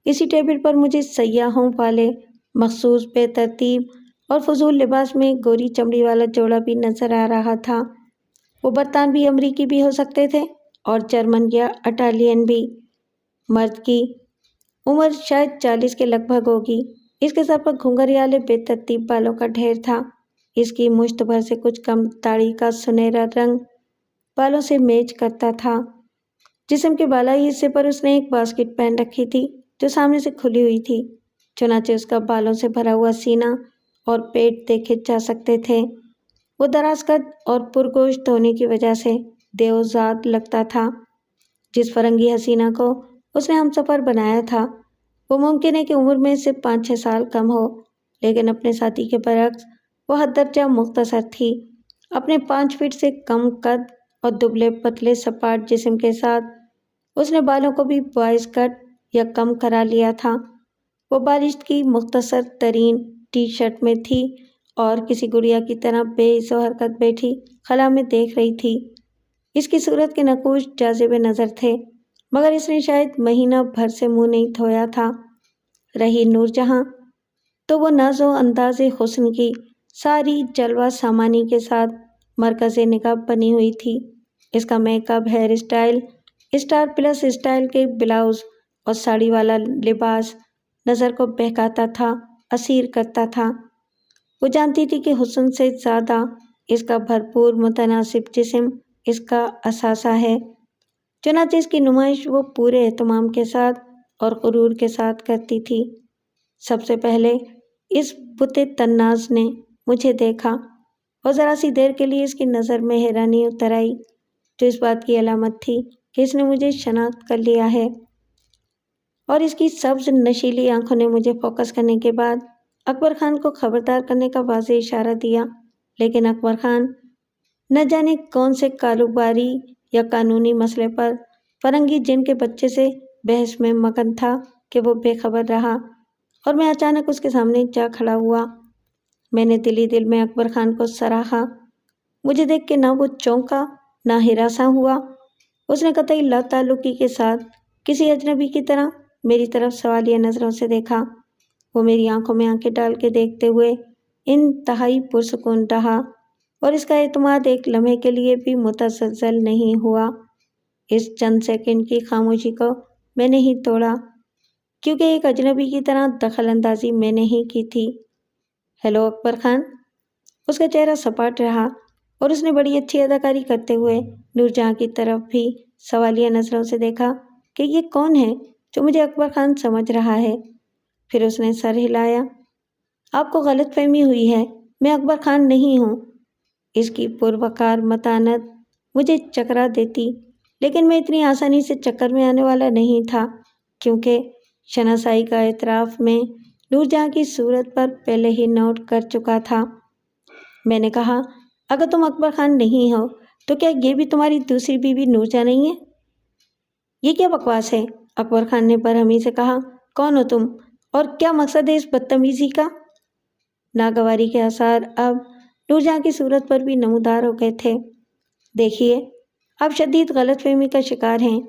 اسی ٹیبل پر مجھے سیاحوں والے مخصوص بے ترتیب اور فضول لباس میں گوری چمڑی والا جوڑا بھی نظر آ رہا تھا۔ وہ برطانوی امریکی بھی ہو سکتے تھے اور جرمن یا اٹالین بھی۔ مرد کی عمر شاید 40 کے لگ بھگ ہوگی۔ اس کے سر پر گھنگھریالے بے ترتیب بالوں کا ڈھیر تھا۔ اس کی مشت بھر سے کچھ کم داڑھی کا سنہرا رنگ بالوں سے میچ کرتا تھا۔ جسم کے بالائی حصے پر اس نے ایک باسکٹ پہن رکھی تھی جو سامنے سے کھلی ہوئی تھی، چنانچہ اس کا بالوں سے بھرا ہوا سینہ اور پیٹ دیکھے جا سکتے تھے۔ وہ دراز قد اور پرگوشت ہونے کی وجہ سے دیوزاد لگتا تھا۔ جس فرنگی حسینہ کو اس نے ہم سفر بنایا تھا، وہ ممکن ہے کہ عمر میں سے 5-6 سال کم ہو، لیکن اپنے ساتھی کے برعکس وہ حد درجہ مختصر تھی۔ اپنے 5 فٹ سے کم قد اور دبلے پتلے سپاٹ جسم کے ساتھ اس نے بالوں کو بھی 22 کٹ یا کم کرا لیا تھا۔ وہ بالشت کی مختصر ترین ٹی شرٹ میں تھی اور کسی گڑیا کی طرح بے حس و حرکت بیٹھی خلا میں دیکھ رہی تھی۔ اس کی صورت کے نقوش جاذب نظر تھے، مگر اس نے شاید مہینہ بھر سے منہ نہیں دھویا تھا۔ رہی نور جہاں، تو وہ ناز و انداز حسن کی ساری جلوہ سامانی کے ساتھ مرکز نگاہ بنی ہوئی تھی۔ اس کا makeup, hairstyle, star plus style کے بلاؤز اور ساڑی والا لباس نظر کو بہکاتا تھا، اسیر کرتا تھا۔ وہ جانتی تھی کہ حسن سے زیادہ اس کا بھرپور متناسب جسم اس کا اثاثہ ہے، چنانچہ اس کی نمائش وہ پورے اہتمام کے ساتھ اور غرور کے ساتھ کرتی تھی۔ سب سے پہلے اس بت طناز نے مجھے دیکھا اور ذرا سی دیر کے لیے اس کی نظر میں حیرانی اتر آئی، جو اس بات کی علامت تھی کہ اس نے مجھے شناخت کر لیا ہے۔ اور اس کی سبز نشیلی آنکھوں نے مجھے فوکس کرنے کے بعد اکبر خان کو خبردار کرنے کا واضح اشارہ دیا، لیکن اکبر خان نہ جانے کون سے کاروباری یا قانونی مسئلے پر فرنگی جن کے بچے سے بحث میں مگن تھا کہ وہ بے خبر رہا اور میں اچانک اس کے سامنے جا کھڑا ہوا۔ میں نے دل ہی دل میں اکبر خان کو سراہا۔ مجھے دیکھ کے نہ وہ چونکا نہ ہراساں ہوا۔ اس نے قطعی لا تعلقی کے ساتھ کسی اجنبی کی طرح میری طرف سوالیہ نظروں سے دیکھا۔ وہ میری آنکھوں میں آنکھیں ڈال کے دیکھتے ہوئے انتہائی پرسکون رہا اور اس کا اعتماد ایک لمحے کے لیے بھی متزلزل نہیں ہوا۔ اس چند سیکنڈ کی خاموشی کو میں نے ہی توڑا، کیونکہ ایک اجنبی کی طرح دخل اندازی میں نے ہی کی تھی۔ ہیلو اکبر خان۔ اس کا چہرہ سپاٹ رہا اور اس نے بڑی اچھی اداکاری کرتے ہوئے نور جہاں کی طرف بھی سوالیہ نظروں سے دیکھا کہ یہ کون ہے جو مجھے اکبر خان سمجھ رہا ہے۔ پھر اس نے سر ہلایا۔ آپ کو غلط فہمی ہوئی ہے، میں اکبر خان نہیں ہوں۔ اس کی پروقار متانت مجھے چکرا دیتی، لیکن میں اتنی آسانی سے چکر میں آنے والا نہیں تھا، کیونکہ شناسائی کا اعتراف میں نور جہاں کی صورت پر پہلے ہی نوٹ کر چکا تھا۔ میں نے کہا، اگر تم اکبر خان نہیں ہو تو کیا یہ بھی تمہاری دوسری بیوی نور جہاں نہیں ہے؟ یہ کیا بکواس ہے؟ اکبر خان نے برہمی سے کہا۔ کون ہو تم اور کیا مقصد ہے اس بدتمیزی کا؟ ناگواری کے آثار اب نور جہاں کی صورت پر بھی نمودار ہو گئے تھے۔ دیکھیے، آپ شدید غلط فہمی کا شکار ہیں،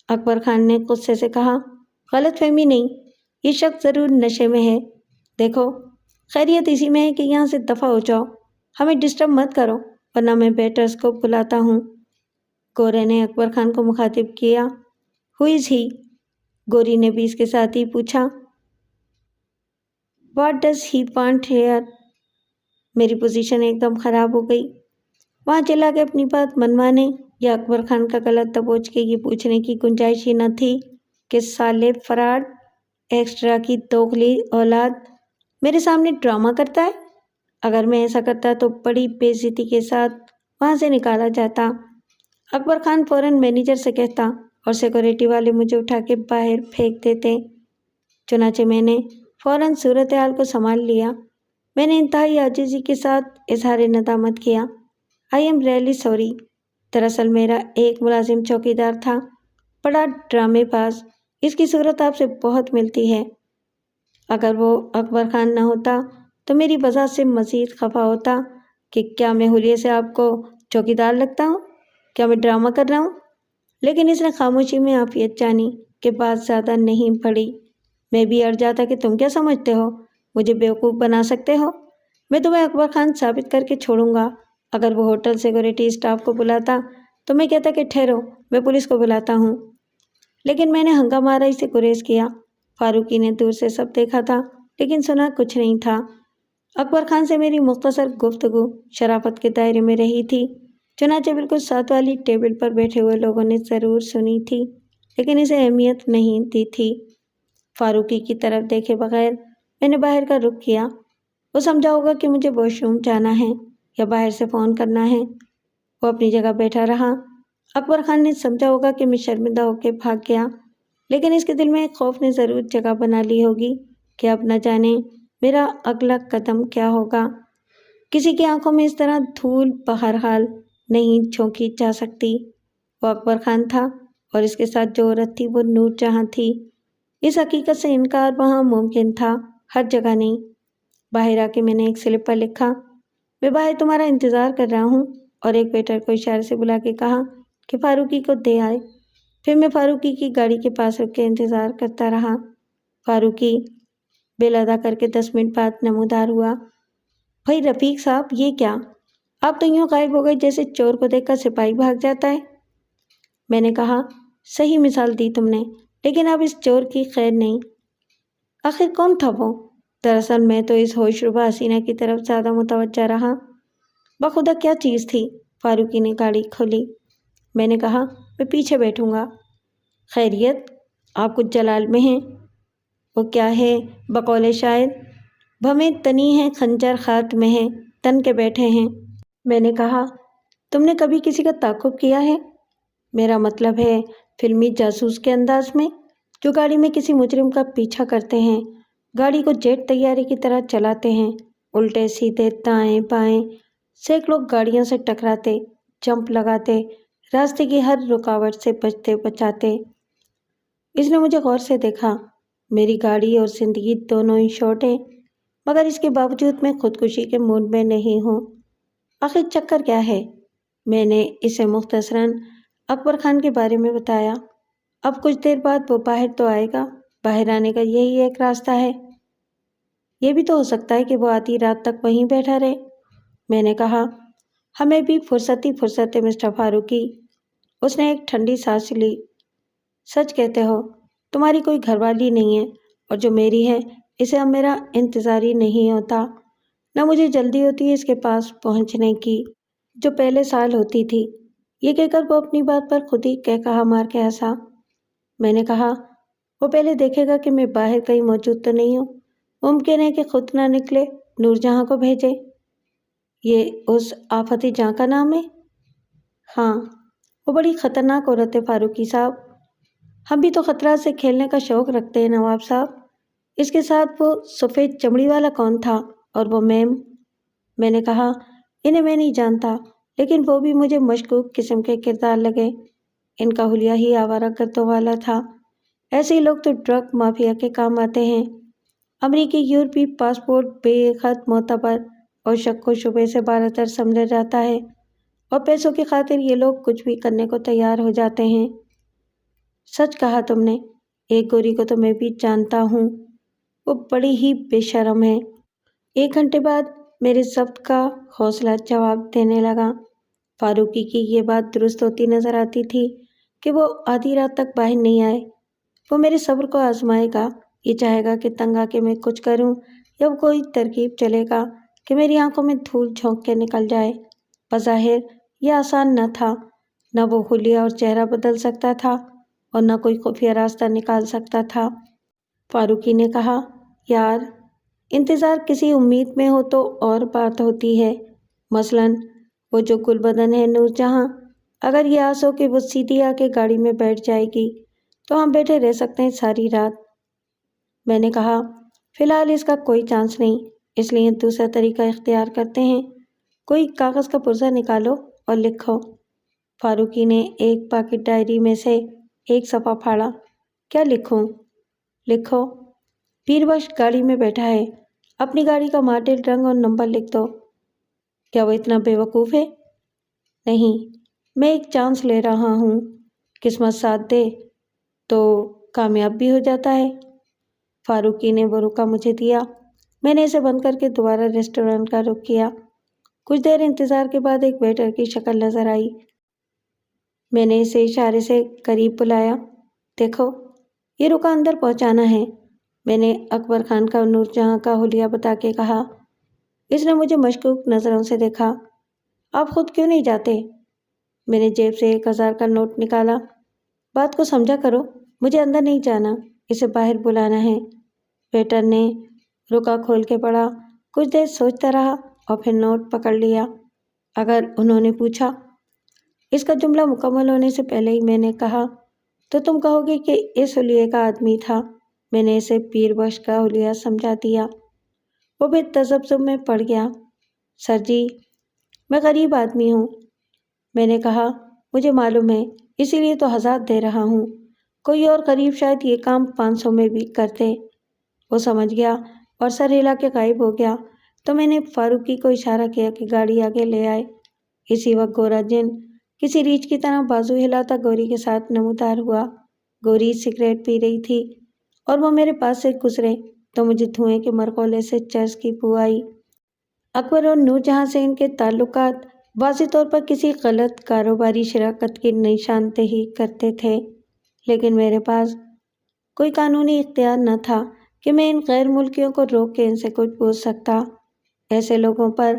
اکبر خان نے غصے سے کہا۔ غلط فہمی نہیں، یہ شخص ضرور نشے میں ہے۔ دیکھو، خیریت اسی میں ہے کہ یہاں سے دفع ہو جاؤ، ہمیں ڈسٹرب مت کرو، ورنہ میں بیٹرز کو بلاتا ہوں۔ گورے نے اکبر خان کو مخاطب کیا۔ ہو از ہی؟ گوری نے بھی اس کے ساتھ ہی پوچھا۔ What does he want here? میری پوزیشن ایک دم خراب ہو گئی۔ وہاں چلا کے اپنی بات منوانے یا اکبر خان کا گلا دبوچ کے یہ پوچھنے کی گنجائش ہی نہ تھی کہ سالے فراڈ، ایکسٹرا کی دوغلی اولاد میرے سامنے ڈرامہ کرتا ہے۔ اگر میں ایسا کرتا تو بڑی بے عزتی کے ساتھ وہاں سے نکالا جاتا۔ اکبر خان فوراً مینیجر سے کہتا اور سیکورٹی والے مجھے اٹھا کے باہر پھینک دیتے۔ چنانچہ میں نے فوراً صورتحال کو سنبھال لیا۔ میں نے انتہائی عاجزی کے ساتھ اظہار ندامت کیا۔ I am really sorry. دراصل میرا ایک ملازم چوکیدار تھا، بڑا ڈرامے باز، اس کی صورت آپ سے بہت ملتی ہے۔ اگر وہ اکبر خان نہ ہوتا تو میری وضاحت سے مزید خفا ہوتا کہ کیا میں حلیے سے آپ کو چوکیدار لگتا ہوں؟ کیا میں ڈرامہ کر رہا ہوں؟ لیکن اس نے خاموشی میں عافیت جانی کہ بات زیادہ نہیں پڑی۔ میں بھی اڑ جاتا کہ تم کیا سمجھتے ہو، مجھے بیوقوف بنا سکتے ہو؟ میں تمہیں اکبر خان ثابت کر کے چھوڑوں گا۔ اگر وہ ہوٹل سیکورٹی اسٹاف کو بلاتا تو میں کہتا کہ ٹھہرو، میں پولیس کو بلاتا ہوں۔ لیکن میں نے ہنگامہ آرائی سے گریز کیا۔ فاروقی نے دور سے سب دیکھا تھا، لیکن سنا کچھ نہیں تھا۔ اکبر خان سے میری مختصر گفتگو شرافت کے دائرے میں رہی تھی، چنانچہ بالکل ساتھ والی ٹیبل پر بیٹھے ہوئے لوگوں نے ضرور سنی تھی، لیکن اسے اہمیت نہیں دی تھی۔ فاروقی کی طرف دیکھے بغیر میں نے باہر کا رخ کیا۔ وہ سمجھا ہوگا کہ مجھے واش روم جانا ہے یا باہر سے فون کرنا ہے۔ وہ اپنی جگہ بیٹھا رہا۔ اکبر خان نے سمجھا ہوگا کہ میں شرمندہ ہو کے بھاگ گیا، لیکن اس کے دل میں ایک خوف نے ضرور جگہ بنا لی ہوگی کہ اب نہ جانے میرا اگلا قدم کیا ہوگا۔ کسی کی آنکھوں میں اس طرح دھول بہرحال نہیں جھونکی جا سکتی۔ وہ اکبر خان تھا اور اس کے ساتھ جو عورت تھی وہ نور جہاں تھی۔ اس حقیقت سے انکار وہاں ممکن تھا، ہر جگہ نہیں۔ باہر آ کے میں نے ایک سلپ پر لکھا، میں باہر تمہارا انتظار کر رہا ہوں، اور ایک ویٹر کو اشارے سے بلا کے کہا کہ فاروقی کو دے آئے۔ پھر میں فاروقی کی گاڑی کے پاس رک کے انتظار کرتا رہا۔ فاروقی بل ادا کر کے 10 منٹ بعد نمودار ہوا۔ بھائی رفیق صاحب، یہ کیا؟ آپ تو یوں غائب ہو گئے جیسے چور کو دیکھ کر سپاہی بھاگ جاتا ہے۔ میں نے کہا، صحیح مثال دی تم نے، لیکن اب اس چور کی خیر نہیں۔ آخر کون تھا وہ؟ دراصل میں تو اس ہوش ربا حسینہ کی طرف زیادہ متوجہ رہا۔ بخدا کیا چیز تھی؟ فاروقی نے گاڑی کھولی۔ میں نے کہا، میں پیچھے بیٹھوں گا۔ خیریت؟ آپ کچھ جلال میں ہیں؟ وہ کیا ہے، بقول شاعر، بھمیں تنی ہے خنجر خات میں ہے، تن کے بیٹھے ہیں۔ میں نے کہا، تم نے کبھی کسی کا تعاقب کیا ہے؟ میرا مطلب ہے فلمی جاسوس کے انداز میں، جو گاڑی میں کسی مجرم کا پیچھا کرتے ہیں، گاڑی کو جیٹ طیارے کی طرح چلاتے ہیں، الٹے سیدھے دائیں بائیں، سینکڑوں گاڑیوں سے ٹکراتے، جمپ لگاتے، راستے کی ہر رکاوٹ سے بچتے بچاتے۔ اس نے مجھے غور سے دیکھا۔ میری گاڑی اور زندگی دونوں ہی شارٹ ہیں، مگر اس کے باوجود میں خودکشی کے موڈ میں نہیں ہوں۔ آخر چکر کیا ہے؟ میں نے اسے مختصراً اکبر خان کے بارے میں بتایا۔ اب کچھ دیر بعد وہ باہر تو آئے گا، باہر آنے کا یہی ایک راستہ ہے۔ یہ بھی تو ہو سکتا ہے کہ وہ آدھی رات تک وہیں بیٹھا رہے۔ میں نے کہا، ہمیں بھی فرصت ہی فرصت ہے مسٹر فاروقی۔ اس نے ایک ٹھنڈی سانس لی۔ سچ کہتے ہو، تمہاری کوئی گھر والی نہیں ہے، اور جو میری ہے اسے اب میرا انتظار ہی نہیں ہوتا، نہ مجھے جلدی ہوتی ہے اس کے پاس پہنچنے کی جو پہلے سال ہوتی تھی۔ یہ کہہ کر وہ اپنی بات پر خود ہی کہا مار کے ہنسا۔ میں نے کہا، وہ پہلے دیکھے گا کہ میں باہر کہیں موجود تو نہیں ہوں، ممکن ہے کہ خود نہ نکلے، نور جہاں کو بھیجے۔ یہ اس آفتی جہاں کا نام ہے؟ ہاں، وہ بڑی خطرناک عورت ہے فاروقی صاحب۔ ہم بھی تو خطرات سے کھیلنے کا شوق رکھتے ہیں نواب صاحب۔ اس کے ساتھ وہ سفید چمڑی والا کون تھا، اور وہ میم؟ میں نے کہا، انہیں میں نہیں جانتا، لیکن وہ بھی مجھے مشکوک قسم کے کردار لگے۔ ان کا حلیہ ہی آوارہ گردوں والا تھا۔ ایسے ہی لوگ تو ڈرگ مافیا کے کام آتے ہیں۔ امریکی یورپی پاسپورٹ بے خط معتبر اور شک و شبے سے بالاتر سمجھا جاتا ہے، اور پیسوں کی خاطر یہ لوگ کچھ بھی کرنے کو تیار ہو جاتے ہیں۔ سچ کہا تم نے، ایک گوری کو تو میں بھی جانتا ہوں، وہ بڑی ہی بے شرم ہے۔ 1 گھنٹے بعد میرے ضبط کا حوصلہ جواب دینے لگا۔ فاروقی کی یہ بات درست ہوتی نظر آتی تھی کہ وہ آدھی رات تک باہر نہیں آئے۔ وہ میرے صبر کو آزمائے گا، یہ چاہے گا کہ تنگ آ کے میں کچھ کروں، یا وہ کوئی ترکیب چلے گا کہ میری آنکھوں میں دھول جھونک کے نکل جائے۔ بظاہر یہ آسان نہ تھا، نہ وہ حلیہ اور چہرہ بدل سکتا تھا اور نہ کوئی خفیہ راستہ نکال سکتا تھا۔ فاروقی نے کہا، یار، انتظار کسی امید میں ہو تو اور بات ہوتی ہے۔ مثلاً وہ جو گل بدن ہے نور جہاں، اگر یہ آس ہو کہ وہ سیدھی آ کے گاڑی میں بیٹھ جائے گی تو ہم بیٹھے رہ سکتے ہیں ساری رات۔ میں نے کہا، فی الحال اس کا کوئی چانس نہیں، اس لیے دوسرا طریقہ اختیار کرتے ہیں۔ کوئی کاغذ کا پرزہ نکالو اور لکھو۔ فاروقی نے ایک پاکٹ ڈائری میں سے ایک صفحہ پھاڑا۔ کیا لکھوں؟ لکھو، پیر بخش گاڑی میں بیٹھا ہے، اپنی گاڑی کا ماڈل، رنگ اور نمبر لکھ دو۔ کیا وہ اتنا بے وقوف ہے؟ نہیں، میں ایک چانس لے رہا ہوں، قسمت ساتھ دے تو کامیاب بھی ہو جاتا ہے۔ فاروقی نے وہ رکا مجھے دیا۔ میں نے اسے بند کر کے دوبارہ ریسٹورنٹ کا رخ کیا۔ کچھ دیر انتظار کے بعد ایک ویٹر کی شکل نظر آئی۔ میں نے اسے اشارے سے قریب بلایا۔ دیکھو، یہ رکا اندر پہنچانا ہے۔ میں نے اکبر خان کا نور جہاں کا حلیہ بتا کے کہا۔ اس نے مجھے مشکوک نظروں سے دیکھا۔ آپ خود کیوں نہیں جاتے؟ میں نے جیب سے 1000 کا نوٹ نکالا۔ بات کو سمجھا کرو، مجھے اندر نہیں جانا، اسے باہر بلانا ہے۔ ویٹر نے رکا کھول کے پڑھا، کچھ دیر سوچتا رہا اور پھر نوٹ پکڑ لیا۔ اگر انہوں نے پوچھا، اس کا جملہ مکمل ہونے سے پہلے ہی میں نے کہا، تو تم کہو گے کہ اس حلیے کا آدمی تھا۔ میں نے اسے پیر بخش کا حلیہ سمجھا دیا۔ وہ بھی تذبذب میں پڑ گیا۔ سر جی، میں غریب آدمی ہوں۔ میں نے کہا، مجھے معلوم ہے، اسی لیے تو 1000 دے رہا ہوں۔ کوئی اور غریب شاید یہ کام 500 میں بھی کرتے۔ وہ سمجھ گیا اور سر ہلا کے غائب ہو گیا، تو میں نے فاروقی کو اشارہ کیا کہ گاڑی آگے لے آئے۔ اسی وقت گورا جن کسی ریچھ کی طرح بازو ہلاتا گوری کے ساتھ نمودار ہوا۔ گوری سگریٹ پی رہی تھی اور وہ میرے پاس سے گزرے تو مجھے دھوئیں کے مرغولے سے چرس کی بو آئی۔ اکبر اور نور جہاں سے ان کے تعلقات واضح طور پر کسی غلط کاروباری شراکت کی نشاندہی کرتے تھے، لیکن میرے پاس کوئی قانونی اختیار نہ تھا کہ میں ان غیر ملکیوں کو روک کے ان سے کچھ پوچھ سکتا۔ ایسے لوگوں پر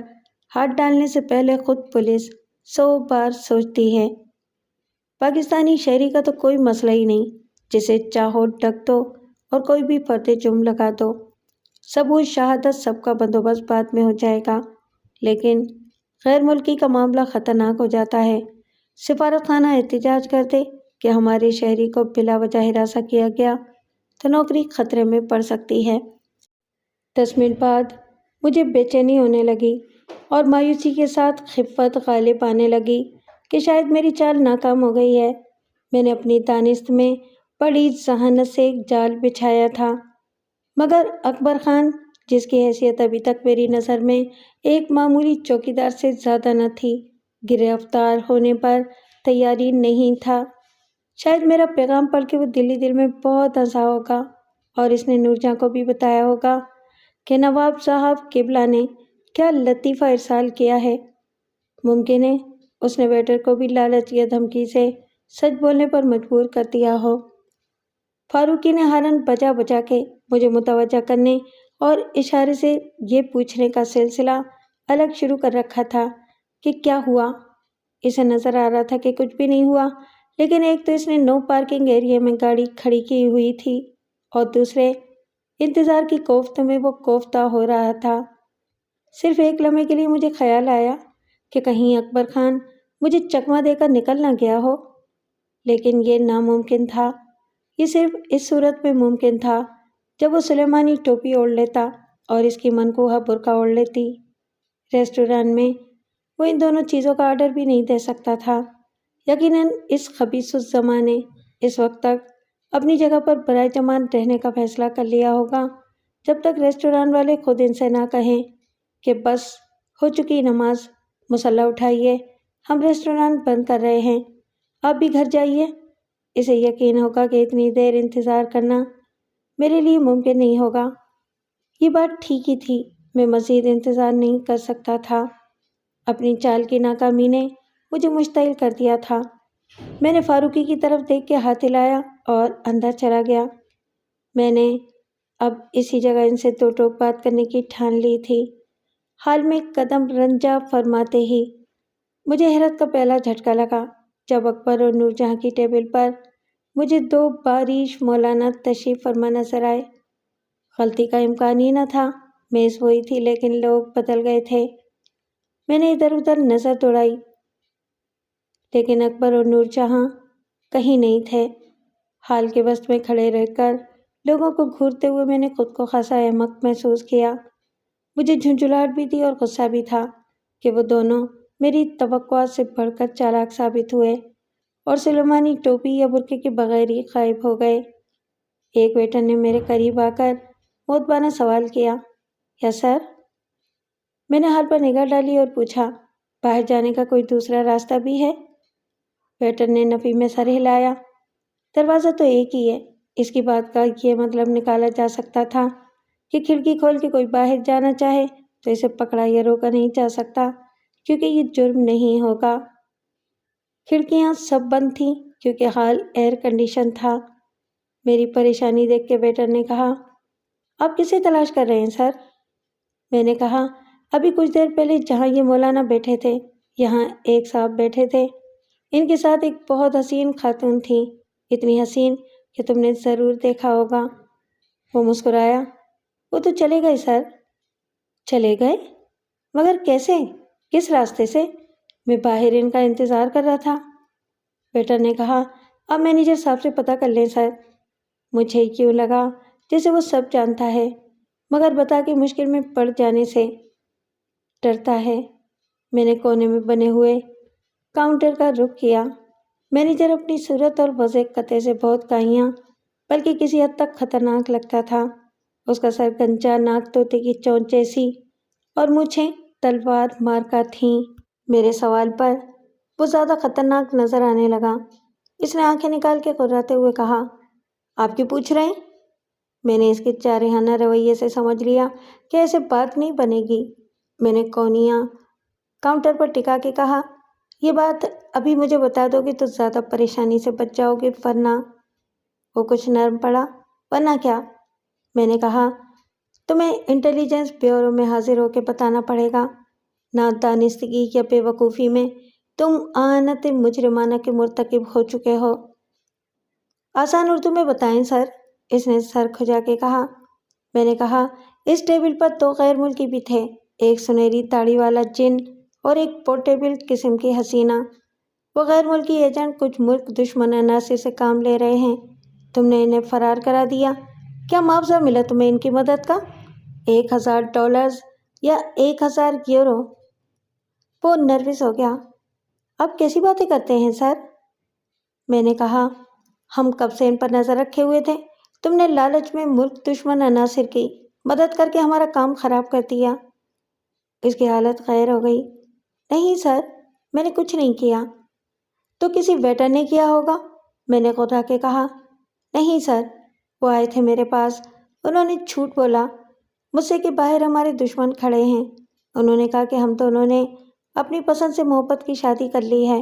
ہاتھ ڈالنے سے پہلے خود پولیس 100 بار سوچتی ہے۔ پاکستانی شہری کا تو کوئی مسئلہ ہی نہیں، جسے چاہو ڈھک دو اور کوئی بھی فرد جرم لگا دو، ثبوت، شہادت، سب کا بندوبست بعد میں ہو جائے گا۔ لیکن غیر ملکی کا معاملہ خطرناک ہو جاتا ہے۔ سفارت خانہ احتجاج کر دے کہ ہمارے شہری کو بلا وجہ ہراساں کیا گیا تو نوکری خطرے میں پڑ سکتی ہے۔ 10 منٹ بعد مجھے بے چینی ہونے لگی اور مایوسی کے ساتھ خفت غالب آنے لگی کہ شاید میری چال ناکام ہو گئی ہے۔ میں نے اپنی دانست میں بڑی ذہانت سے ایک جال بچھایا تھا، مگر اکبر خان، جس کی حیثیت ابھی تک میری نظر میں ایک معمولی چوکیدار سے زیادہ نہ تھی، گرفتار ہونے پر تیاری نہیں تھا۔ شاید میرا پیغام پڑھ کے وہ دل ہی دل میں بہت ہنسا ہوگا اور اس نے نورجہاں کو بھی بتایا ہوگا کہ نواب صاحب قبلہ نے کیا لطیفہ ارسال کیا ہے۔ ممکن ہے اس نے ویٹر کو بھی لالچ یا دھمکی سے سچ بولنے پر مجبور کر دیا ہو۔ فاروقی نے ہارن بجا بجا کے مجھے متوجہ کرنے اور اشارے سے یہ پوچھنے کا سلسلہ الگ شروع کر رکھا تھا کہ کیا ہوا۔ اسے نظر آ رہا تھا کہ کچھ بھی نہیں ہوا، لیکن ایک تو اس نے نو پارکنگ ایریا میں گاڑی کھڑی کی ہوئی تھی اور دوسرے انتظار کی کوفت میں وہ کوفتہ ہو رہا تھا۔ صرف ایک لمحے کے لیے مجھے خیال آیا کہ کہیں اکبر خان مجھے چکمہ دے کر نکل نہ گیا ہو، لیکن یہ ناممکن تھا۔ یہ صرف اس صورت میں ممکن تھا جب وہ سلیمانی ٹوپی اوڑھ لیتا اور اس کی منقوہ برقع اوڑھ لیتی۔ ریسٹوران میں وہ ان دونوں چیزوں کا آرڈر بھی نہیں دے سکتا تھا۔ یقیناً اس خبیث الزماں نے اس وقت تک اپنی جگہ پر برائے جمان رہنے کا فیصلہ کر لیا ہوگا جب تک ریسٹوران والے خود ان سے نہ کہیں کہ بس ہو چکی نماز، مصلی اٹھائیے، ہم ریسٹوران بند کر رہے ہیں، آپ بھی گھر جائیے۔ اسے یقین ہوگا کہ اتنی دیر انتظار کرنا میرے لیے ممکن نہیں ہوگا۔ یہ بات ٹھیک ہی تھی، میں مزید انتظار نہیں کر سکتا تھا۔ اپنی چال کی ناکامی نے مجھے مشتعل کر دیا تھا۔ میں نے فاروقی کی طرف دیکھ کے ہاتھ ہلایا اور اندر چلا گیا۔ میں نے اب اسی جگہ ان سے دو ٹوک بات کرنے کی ٹھان لی تھی۔ حال میں قدم رنجا فرماتے ہی مجھے حیرت کا پہلا جھٹکا لگا جب اکبر اور نور جہاں کی ٹیبل پر مجھے دو باریش مولانا تشریف فرما نظر آئے۔ غلطی کا امکان ہی نہ تھا، میز وہی تھی لیکن لوگ بدل گئے تھے۔ میں نے ادھر ادھر نظر دوڑائی لیکن اکبر اور نور جہاں کہیں نہیں تھے۔ حال کے وسط میں کھڑے رہ کر لوگوں کو گھورتے ہوئے میں نے خود کو خاصا احمق محسوس کیا۔ مجھے جھنجھلاہٹ بھی تھی اور غصہ بھی تھا کہ وہ دونوں میری توقعات سے بڑھ کر چالاک ثابت ہوئے اور سلیمانی ٹوپی یا برقعے کے بغیر ہی غائب ہو گئے۔ ایک ویٹر نے میرے قریب آ کر مؤدبانہ سوال کیا، یس سر؟ میں نے حال پر نگاہ ڈالی اور پوچھا، باہر جانے کا کوئی دوسرا راستہ بھی ہے؟ ویٹر نے نفی میں سر ہلایا، دروازہ تو ایک ہی ہے۔ اس کی بات کا یہ مطلب نکالا جا سکتا تھا کہ کھڑکی کھول کے کوئی باہر جانا چاہے تو اسے پکڑا یا روکا نہیں جا سکتا کیونکہ یہ جرم نہیں ہوگا۔ کھڑکیاں سب بند تھیں کیونکہ حال ایئر کنڈیشن تھا۔ میری پریشانی دیکھ کے ویٹر نے کہا، آپ کسے تلاش کر رہے ہیں سر؟ میں نے کہا، ابھی کچھ دیر پہلے جہاں یہ مولانا بیٹھے تھے یہاں ایک صاحب بیٹھے تھے، ان کے ساتھ ایک بہت حسین خاتون تھی، اتنی حسین کہ تم نے ضرور دیکھا ہوگا۔ وہ مسکرایا، وہ تو چلے گئے سر۔ چلے گئے؟ مگر کیسے؟ کس راستے سے؟ میں باہر ان کا انتظار کر رہا تھا۔ ویٹر نے کہا، اب مینیجر صاحب سے پتہ کر لیں سر۔ مجھے کیوں لگا جیسے وہ سب جانتا ہے مگر بتا کے مشکل میں پڑ جانے سے ڈرتا ہے۔ میں نے کونے میں بنے ہوئے کاؤنٹر کا رخ کیا۔ مینیجر اپنی صورت اور وضع قطع سے بہت کاہیاں بلکہ کسی حد تک خطرناک لگتا تھا۔ اس کا سر گنجا، ناک طوطے کی چونچ جیسی اور مونچھیں تلوار مار کا تھیں۔ میرے سوال پر وہ زیادہ خطرناک نظر آنے لگا۔ اس نے آنکھیں نکال کے کراتے ہوئے کہا، آپ کیوں پوچھ رہے ہیں؟ میں نے اس کے جارحانہ رویے سے سمجھ لیا کہ ایسے بات نہیں بنے گی۔ میں نے کونیاں کاؤنٹر پر ٹکا کے کہا، یہ بات ابھی مجھے بتا دو گے تو زیادہ پریشانی سے بچ جاؤ گے، ورنہ… وہ کچھ نرم پڑا، ورنہ کیا؟ میں نے کہا، تمہیں انٹیلیجنس بیورو میں حاضر ہو کے بتانا پڑے گا، نادانستگی یا بے وقوفی میں تم اعانت مجرمانہ کے مرتکب ہو چکے ہو۔ آسان اردو میں بتائیں سر، اس نے سر کھجا کے کہا۔ میں نے کہا، اس ٹیبل پر دو غیر ملکی بھی تھے، ایک سنہری داڑھی والا جن اور ایک پورٹیبل قسم کی حسینہ۔ وہ غیر ملکی ایجنٹ کچھ ملک دشمن عناصر سے کام لے رہے ہیں، تم نے انہیں فرار کرا دیا۔ کیا معاوضہ ملا تمہیں ان کی مدد کا؟ $1000 یا 1000 یورو؟ وہ نروس ہو گیا۔ آپ کیسی باتیں کرتے ہیں سر؟ میں نے کہا، ہم کب سے ان پر نظر رکھے ہوئے تھے، تم نے لالچ میں ملک دشمن عناصر کی مدد کر کے ہمارا کام خراب کر دیا۔ اس کی حالت غیر ہو گئی۔ نہیں سر، میں نے کچھ نہیں کیا۔ تو کسی ویٹر نے کیا ہوگا، میں نے خدا کے کہا۔ نہیں سر، وہ آئے تھے میرے پاس، انہوں نے جھوٹ بولا مجھ سے کہ باہر ہمارے دشمن کھڑے ہیں۔ انہوں نے کہا کہ ہم دونوں نے اپنی پسند سے محبت کی شادی کر لی ہے،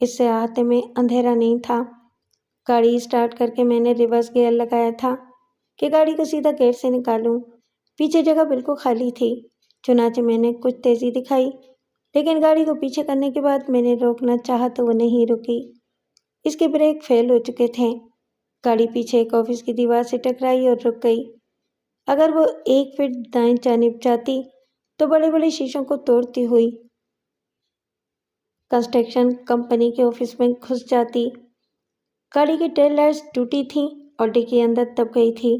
اس سے احاطے میں اندھیرا نہیں تھا۔ گاڑی اسٹارٹ کر کے میں نے ریورس گیئر لگایا تھا کہ گاڑی کو سیدھا گیٹ سے نکالوں۔ پیچھے جگہ بالکل خالی تھی، چنانچہ میں نے کچھ تیزی دکھائی، لیکن گاڑی کو پیچھے کرنے کے بعد میں نے روکنا چاہا تو وہ نہیں رکی۔ اس کے بریک فیل ہو چکے تھے۔ گاڑی پیچھے ایک آفس کی دیوار سے ٹکرائی اور رک گئی۔ اگر وہ 1 فٹ دائیں جانب جاتی تو بڑے بڑے شیشوں کو توڑتی ہوئی کنسٹرکشن کمپنی کے آفس میں گھس جاتی۔ گاڑی کی ٹیل لائٹس ٹوٹی تھیں اور ڈگی اندر دب گئی تھی۔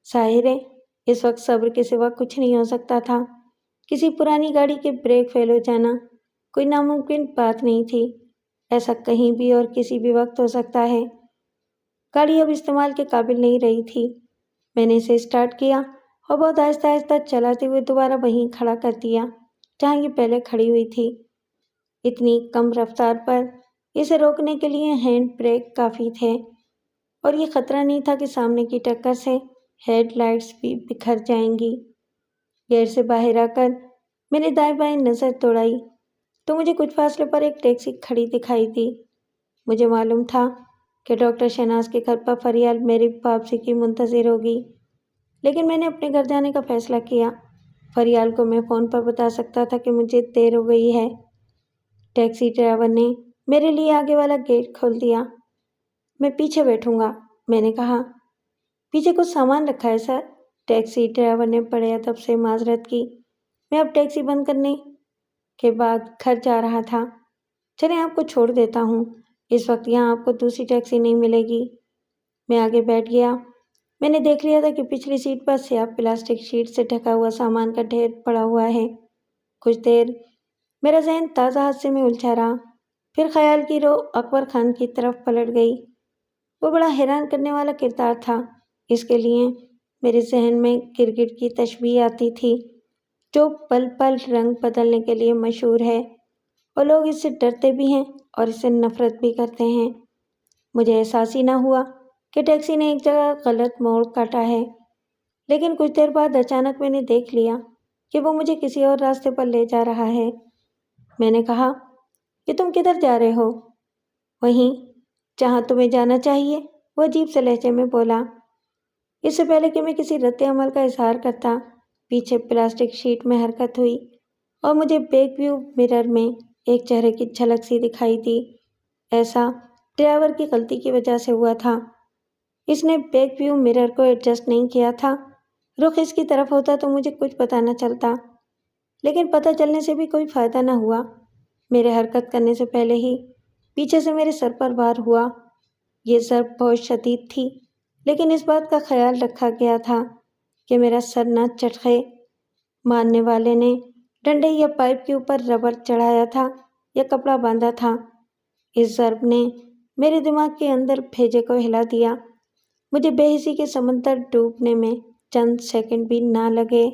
ظاہر ہے اس وقت صبر کے سوا کچھ نہیں ہو سکتا تھا۔ کسی پرانی گاڑی کے بریک فیل ہو جانا کوئی ناممکن بات نہیں تھی، ایسا کہیں بھی اور کسی بھی وقت ہو سکتا ہے۔ گاڑی اب استعمال کے قابل نہیں رہی تھی۔ میں نے اسے اسٹارٹ کیا اور بہت آہستہ آہستہ چلاتے ہوئے دوبارہ وہیں کھڑا کر دیا جہاں یہ پہلے کھڑی ہوئی تھی۔ اتنی کم رفتار پر اسے روکنے کے لیے ہینڈ بریک کافی تھے، اور یہ خطرہ نہیں تھا کہ سامنے کی ٹکر سے ہیڈ لائٹس بھی بکھر جائیں گی۔ گیٹ سے باہر آ کر میں نے دائیں بائیں نظر دوڑائی تو مجھے کچھ فاصلے پر ایک ٹیکسی کھڑی دکھائی دی۔ مجھے معلوم تھا کہ ڈاکٹر شہناز کے گھر پر فریال میری واپسی کی منتظر ہوگی، لیکن میں نے اپنے گھر جانے کا فیصلہ کیا۔ فریال کو میں فون پر بتا سکتا تھا کہ مجھے دیر ہو گئی ہے۔ ٹیکسی ڈرائیور نے میرے لیے آگے والا گیٹ کھول دیا۔ میں پیچھے بیٹھوں گا، میں نے کہا۔ پیچھے کچھ سامان رکھا ہے سر؟ ٹیکسی ڈرائیور نے بڑے ادب سے معذرت کی۔ میں اب ٹیکسی بند کرنے کے بعد گھر جا رہا تھا۔ چلیں آپ کو چھوڑ دیتا ہوں، اس وقت یہاں آپ کو دوسری ٹیکسی نہیں ملے گی۔ میں آگے بیٹھ گیا۔ میں نے دیکھ لیا تھا کہ پچھلی سیٹ پر سیاہ پلاسٹک شیٹ سے ڈھکا ہوا سامان کا ڈھیر پڑا ہوا ہے۔ کچھ دیر میرا ذہن تازہ حادثے میں الجھا رہا، پھر خیال کی رو اکبر خان کی طرف پلٹ گئی۔ وہ بڑا حیران کرنے والا کردار تھا۔ اس کے لیے میرے ذہن میں گرگٹ کی تشبیہ آتی تھی، جو پل پل رنگ بدلنے کے لیے مشہور ہے، اور لوگ اس سے ڈرتے بھی ہیں اور اس سے نفرت بھی کرتے ہیں۔ مجھے احساس ہی نہ ہوا کہ ٹیکسی نے ایک جگہ غلط موڑ کاٹا ہے، لیکن کچھ دیر بعد اچانک میں نے دیکھ لیا کہ وہ مجھے کسی اور راستے پر لے جا رہا ہے۔ میں نے کہا کہ تم کدھر جا رہے ہو؟ وہیں جہاں تمہیں جانا چاہیے، وہ عجیب سے لہجے میں بولا۔ اس سے پہلے کہ میں کسی رد عمل کا اظہار کرتا، پیچھے پلاسٹک شیٹ میں حرکت ہوئی اور مجھے بیک ویو مرر میں ایک چہرے کی جھلک سی دکھائی دی۔ ایسا ڈرائیور کی غلطی کی وجہ سے ہوا تھا۔ اس نے بیک ویو مرر کو ایڈجسٹ نہیں کیا تھا۔ رخ اس کی طرف ہوتا تو مجھے کچھ پتہ نہ چلتا، لیکن پتہ چلنے سے بھی کوئی فائدہ نہ ہوا۔ میرے حرکت کرنے سے پہلے ہی پیچھے سے میرے سر پر وار ہوا۔ یہ ضرب بہت شدید تھی، لیکن اس بات کا خیال رکھا گیا تھا کہ میرا سر نہ چٹخے۔ مارنے والے نے ڈنڈے یا پائپ کے اوپر ربڑ چڑھایا تھا یا کپڑا باندھا تھا۔ اس ضرب نے میرے دماغ کے اندر بھیجے کو ہلا دیا۔ مجھے بے حسی کے سمندر ڈوبنے میں چند سیکنڈ بھی نہ لگے۔